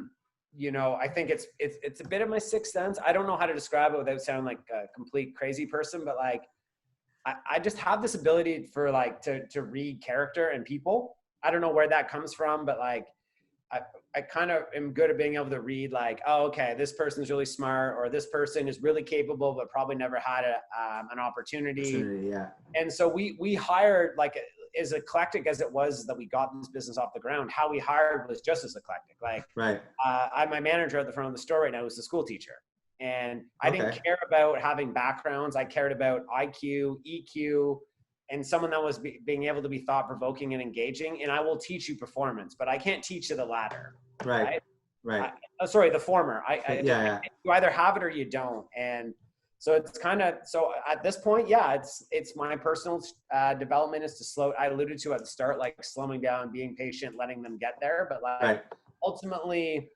think it's a bit of my sixth sense. I don't know how to describe it without sounding like a complete crazy person, but like, I just have this ability for like to read character and people. I don't know where that comes from, but like, I kind of am good at being able to read like, oh, okay, this person's really smart, or this person is really capable, but probably never had an opportunity. And so we hired, like, as eclectic as it was that we got this business off the ground, how we hired was just as eclectic. Like, my manager at the front of the store right now is the school teacher. And I didn't care about having backgrounds. I cared about IQ, EQ, and someone that was being able to be thought-provoking and engaging. And I will teach you performance, but I can't teach you the latter. Right. Sorry, the former. You either have it or you don't. And so it's kind of, so at this point, it's my personal development is to slow. I alluded to at the start, like slowing down, being patient, letting them get there. But like, ultimately,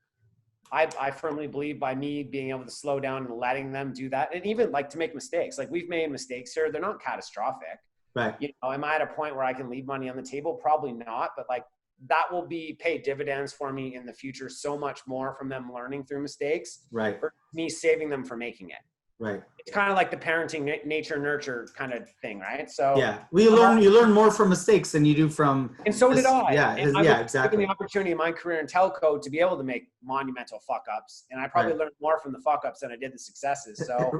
I firmly believe by me being able to slow down and letting them do that, and even like to make mistakes. Like, we've made mistakes here. They're not catastrophic. Am I at a point where I can leave money on the table? Probably not. But like, that will pay dividends for me in the future so much more from them learning through mistakes. For me saving them from making it. It's kind of like the parenting nature nurture kind of thing, right? So you learn more from mistakes than you do from. And so did I. Exactly. Given the opportunity in my career in telco to be able to make monumental fuck ups, and I probably learned more from the fuck ups than I did the successes. So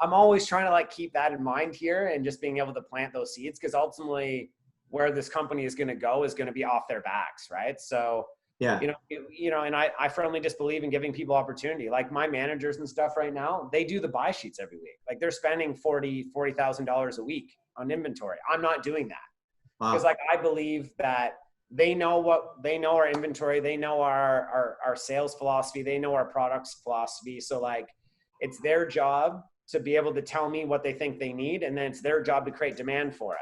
I'm always trying to like keep that in mind here, and just being able to plant those seeds, because ultimately where this company is going to go is going to be off their backs, right? So and I firmly just believe in giving people opportunity. Like, my managers and stuff right now, they do the buy sheets every week. Like, they're spending $40,000 a week on inventory. I'm not doing that because like, I believe that they know our inventory, they know our sales philosophy, they know our products philosophy. So like, it's their job to be able to tell me what they think they need, and then it's their job to create demand for it.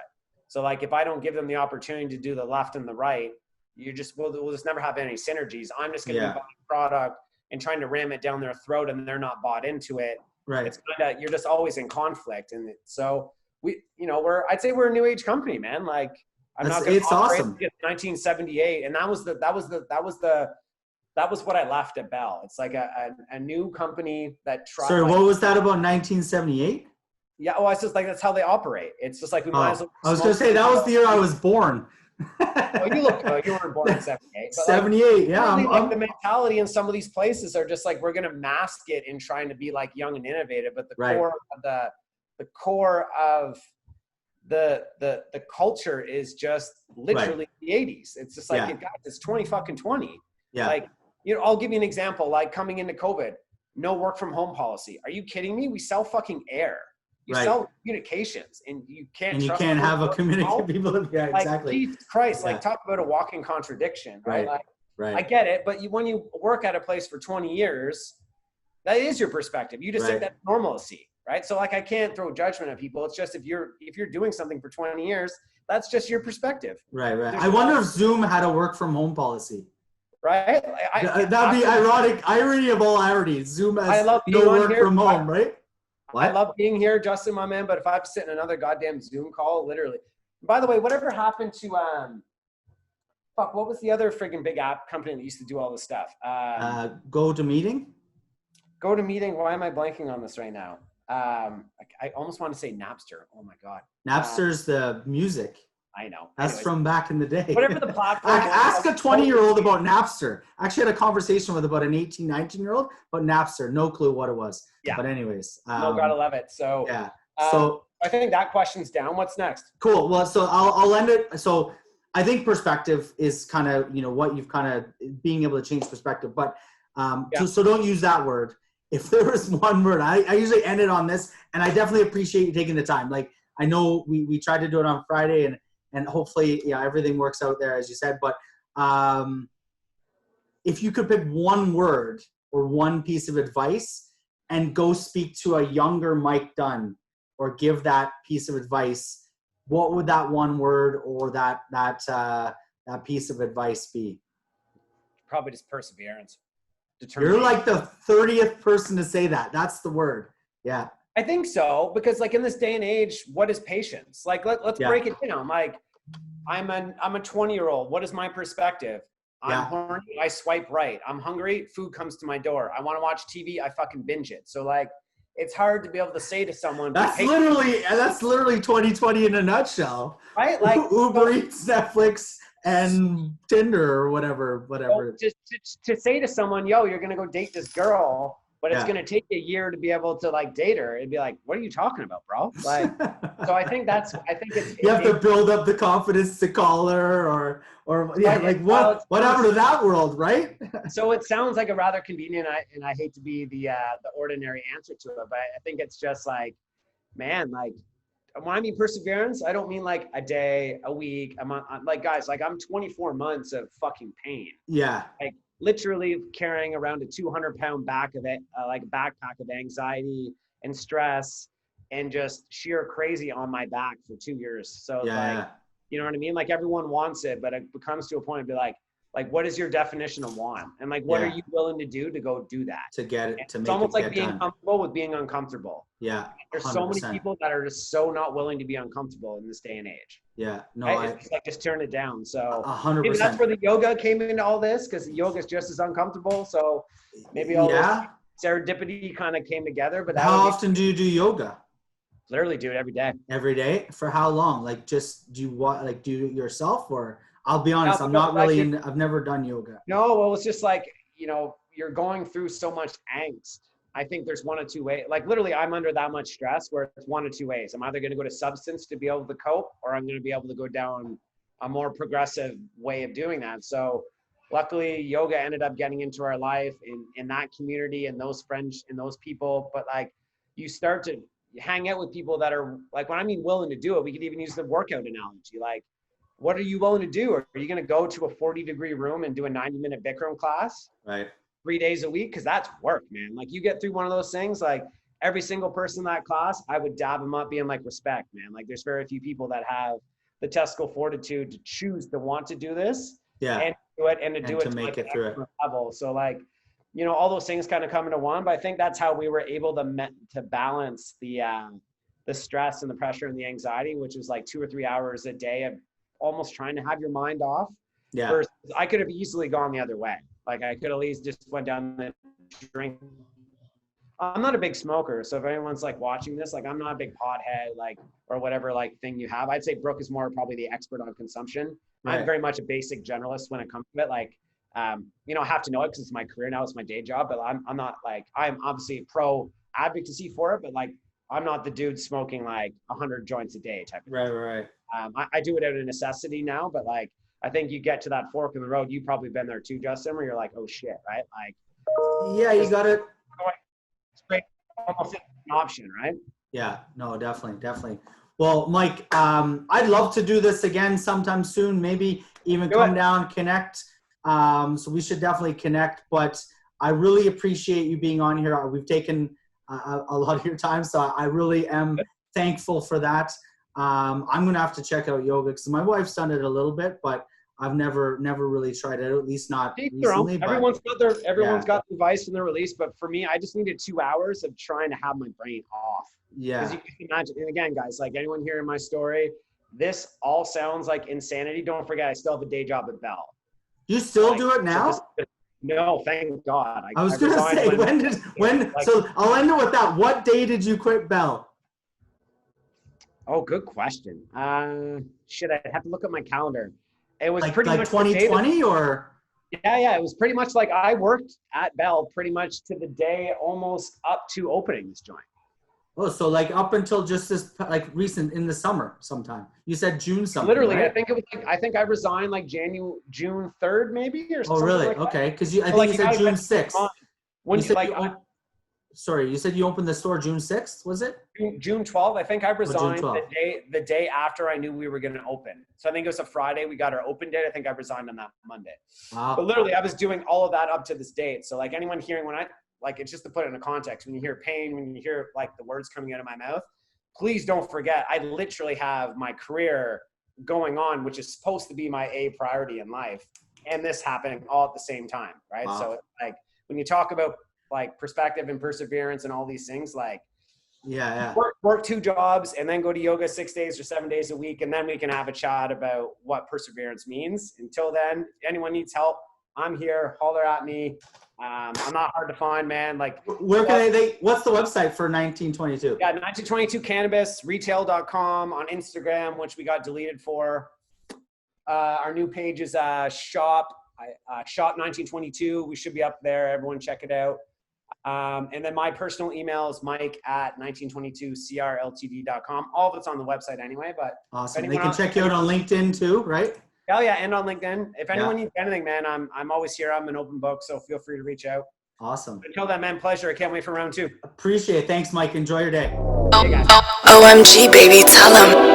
So like, if I don't give them the opportunity to do the left and the right, we'll just never have any synergies. I'm just going to be buying product and trying to ram it down their throat, and they're not bought into it. Right. It's kind of, you're just always in conflict. And so I'd say we're a new age company, man. Like, I'm not going to operate awesome. 1978. And that was what I left at Bell. It's like a new company that tried. Sorry, what was that about 1978? Yeah. Oh, it's just like, that's how they operate. It's just like, we might as well. I was going to say, that was the year I was born. Oh, you weren't born in 78. 78, yeah. Like, the mentality in some of these places are just like, we're going to mask it in trying to be like young and innovative, but the core of the culture is just literally the 80s. It's just like, guys, it's 2020. Yeah. Like, I'll give you an example. Like, coming into COVID, no work from home policy. Are you kidding me? We sell fucking air. You sell communications, and you can't. And you can't have a communicate people. Yeah, like, exactly. Jesus Christ! Like, talk about a walking contradiction, right? Like, right. I get it, but when you work at a place for 20 years, that is your perspective. You just think that's normalcy, right? So like, I can't throw judgment at people. It's just, if you're doing something for 20 years, that's just your perspective. Right. I wonder if Zoom had a work from home policy. Right? That'd be ironic. Irony of all ironies. Zoom has no work from home, right? What? I love being here, Justin, my man, but if I have to sit in another goddamn Zoom call, literally. By the way, whatever happened to, what was the other friggin' big app company that used to do all this stuff? GoToMeeting? GoToMeeting, why am I blanking on this right now? I almost want to say Napster. Oh my God. Napster's the music. I know. That's from back in the day. Whatever the platform. Ask a 20-year-old about Napster. I actually had a conversation with about an 18, 19-year-old about Napster. No clue what it was. Yeah. But anyways. Gotta love it. So yeah. So I think that question's down. What's next? Cool. Well, so I'll end it. So I think perspective is kind of, what you've kind of being able to change perspective. But so don't use that word. If there was one word, I usually end it on this, and I definitely appreciate you taking the time. Like, I know we tried to do it on Friday, and hopefully, everything works out there, as you said. But if you could pick one word or one piece of advice and go speak to a younger Mike Dunn, or give that piece of advice, what would that one word or that piece of advice be? Probably just perseverance. You're like the 30th person to say that. That's the word. Yeah. I think so, because like, in this day and age, what is patience? Like, let's break it down. Like, I'm a 20-year-old. What is my perspective? I'm horny, I swipe right. I'm hungry, food comes to my door. I want to watch TV, I fucking binge it. So like, it's hard to be able to say to someone. That's literally 2020 in a nutshell. Right? Like Uber Eats, Netflix, and Tinder, or whatever. Well, just to say to someone, yo, you're gonna go date this girl, but it's gonna take you a year to be able to like date her. It'd be like, what are you talking about, bro? Like, so I think it's you have to build up the confidence to call her, or like what happened to that world, right? So it sounds like a rather convenient, and I hate to be the ordinary answer to it, but I think it's just like, man, like, when I mean perseverance, I don't mean like a day, a week, a month. Like, guys, like, I'm 24 months of fucking pain. Yeah. Like, literally carrying around a 200-pound backpack of anxiety and stress and just sheer crazy on my back for 2 years. So like, you know what I mean? Like, everyone wants it, but it comes to a point to be like, what is your definition of want? And like, what are you willing to do to go do that? To get it, it's almost like being comfortable with being uncomfortable. Yeah. There's 100%. So many people that are just so not willing to be uncomfortable in this day and age. Yeah. No, right? It's like, just turn it down. So 100%. Maybe that's where the yoga came into all this, because yoga is just as uncomfortable. So maybe all this serendipity kind of came together. But how often do you do yoga? Literally do it every day. Every day? For how long? Like, just do it yourself, or? I'll be honest, I'm not really I've never done yoga. No, well, it's just like, you're going through so much angst. I think there's one or two ways. Like, literally, I'm under that much stress where it's one or two ways. I'm either going to go to substance to be able to cope, or I'm going to be able to go down a more progressive way of doing that. So luckily, yoga ended up getting into our life in that community and those friends and those people. But like, you start to hang out with people that are like, when I mean willing to do it, we could even use the workout analogy. Like, what are you willing to do? Are you going to go to a 40-degree room and do a 90-minute Bikram class? Right. 3 days a week? Because that's work, man. Like, you get through one of those things, like, every single person in that class, I would dab them up being like, respect, man. Like, there's very few people that have the testicle fortitude to choose to want to do this and do it and to do it to make like it through it. level. So like, you know, all those things kind of come into one, but I think that's how we were able to balance the stress and the pressure and the anxiety, which is like 2 or 3 hours a day of almost trying to have your mind off. Yeah. Versus I could have easily gone the other way. Like I could at least just went down the drink. I'm not a big smoker. So if anyone's like watching this, like I'm not a big pothead, like, or whatever, like thing you have. I'd say Brooke is more probably the expert on consumption. Right. I'm very much a basic generalist when it comes to it. Like, you know, I have to know it because it's my career now, it's my day job, but I'm not like, I'm obviously pro advocacy for it, but like, I'm not the dude smoking like 100 joints a day type of thing. Right. I do it out of necessity now, but like, I think you get to that fork in the road. You've probably been there too, Justin, where you're like, oh shit, right? Like, yeah, you got it. Straight, almost an option, right? Yeah, no, definitely. Well, Mike, I'd love to do this again sometime soon, maybe even come down, connect. So we should definitely connect, but I really appreciate you being on here. We've taken a lot of your time, so I really am thankful for that. I'm going to have to check out yoga because my wife's done it a little bit, but I've never really tried it, at least not recently. Everyone's got the advice from their release, but for me, I just needed 2 hours of trying to have my brain off. Yeah. Because you can imagine, and again, guys, like anyone hearing my story, this all sounds like insanity. Don't forget, I still have a day job at Bell. You still do it now? So no, thank God. I was going to say, so I'll end it with that. What day did you quit Bell? Oh, good question. Shit, I'd have to look at my calendar. It was like, pretty much 2020 or? Yeah. It was pretty much like I worked at Bell pretty much to the day almost up to opening this joint. Oh, so like up until just this, like recent in the summer sometime. You said June something, literally, right? I think it was like, I think I resigned like June 3rd maybe or something. Oh, really? Like okay. Because I think like, you said June 6th. When you like, sorry, you said you opened the store June 6th, was it? June 12th. I think I resigned the day after I knew we were going to open. So I think it was a Friday. We got our open date. I think I resigned on that Monday. Wow. But literally, I was doing all of that up to this date. So like anyone hearing like it's just to put it into context. When you hear pain, when you hear like the words coming out of my mouth, please don't forget, I literally have my career going on, which is supposed to be my A priority in life. And this happening all at the same time, right? Wow. So like when you talk about like perspective and perseverance and all these things, like work 2 jobs and then go to yoga 6 days or 7 days a week. And then we can have a chat about what perseverance means. Until then, if anyone needs help, I'm here, holler at me. I'm not hard to find, man. Like, where can what's the website for 1922? Yeah, 1922 Cannabis, retail.com, on Instagram, which we got deleted for. Our new page is shop 1922. We should be up there. Everyone check it out. And then my personal email is mike@1922crltd.com. All of it's on the website anyway, but awesome. They can check you out on LinkedIn too, right? Hell yeah, and on LinkedIn. If anyone needs anything, man, I'm always here. I'm an open book, so feel free to reach out. Awesome. Until then, man, pleasure. I can't wait for round 2. Appreciate it. Thanks, Mike. Enjoy your day. OMG, baby, tell him.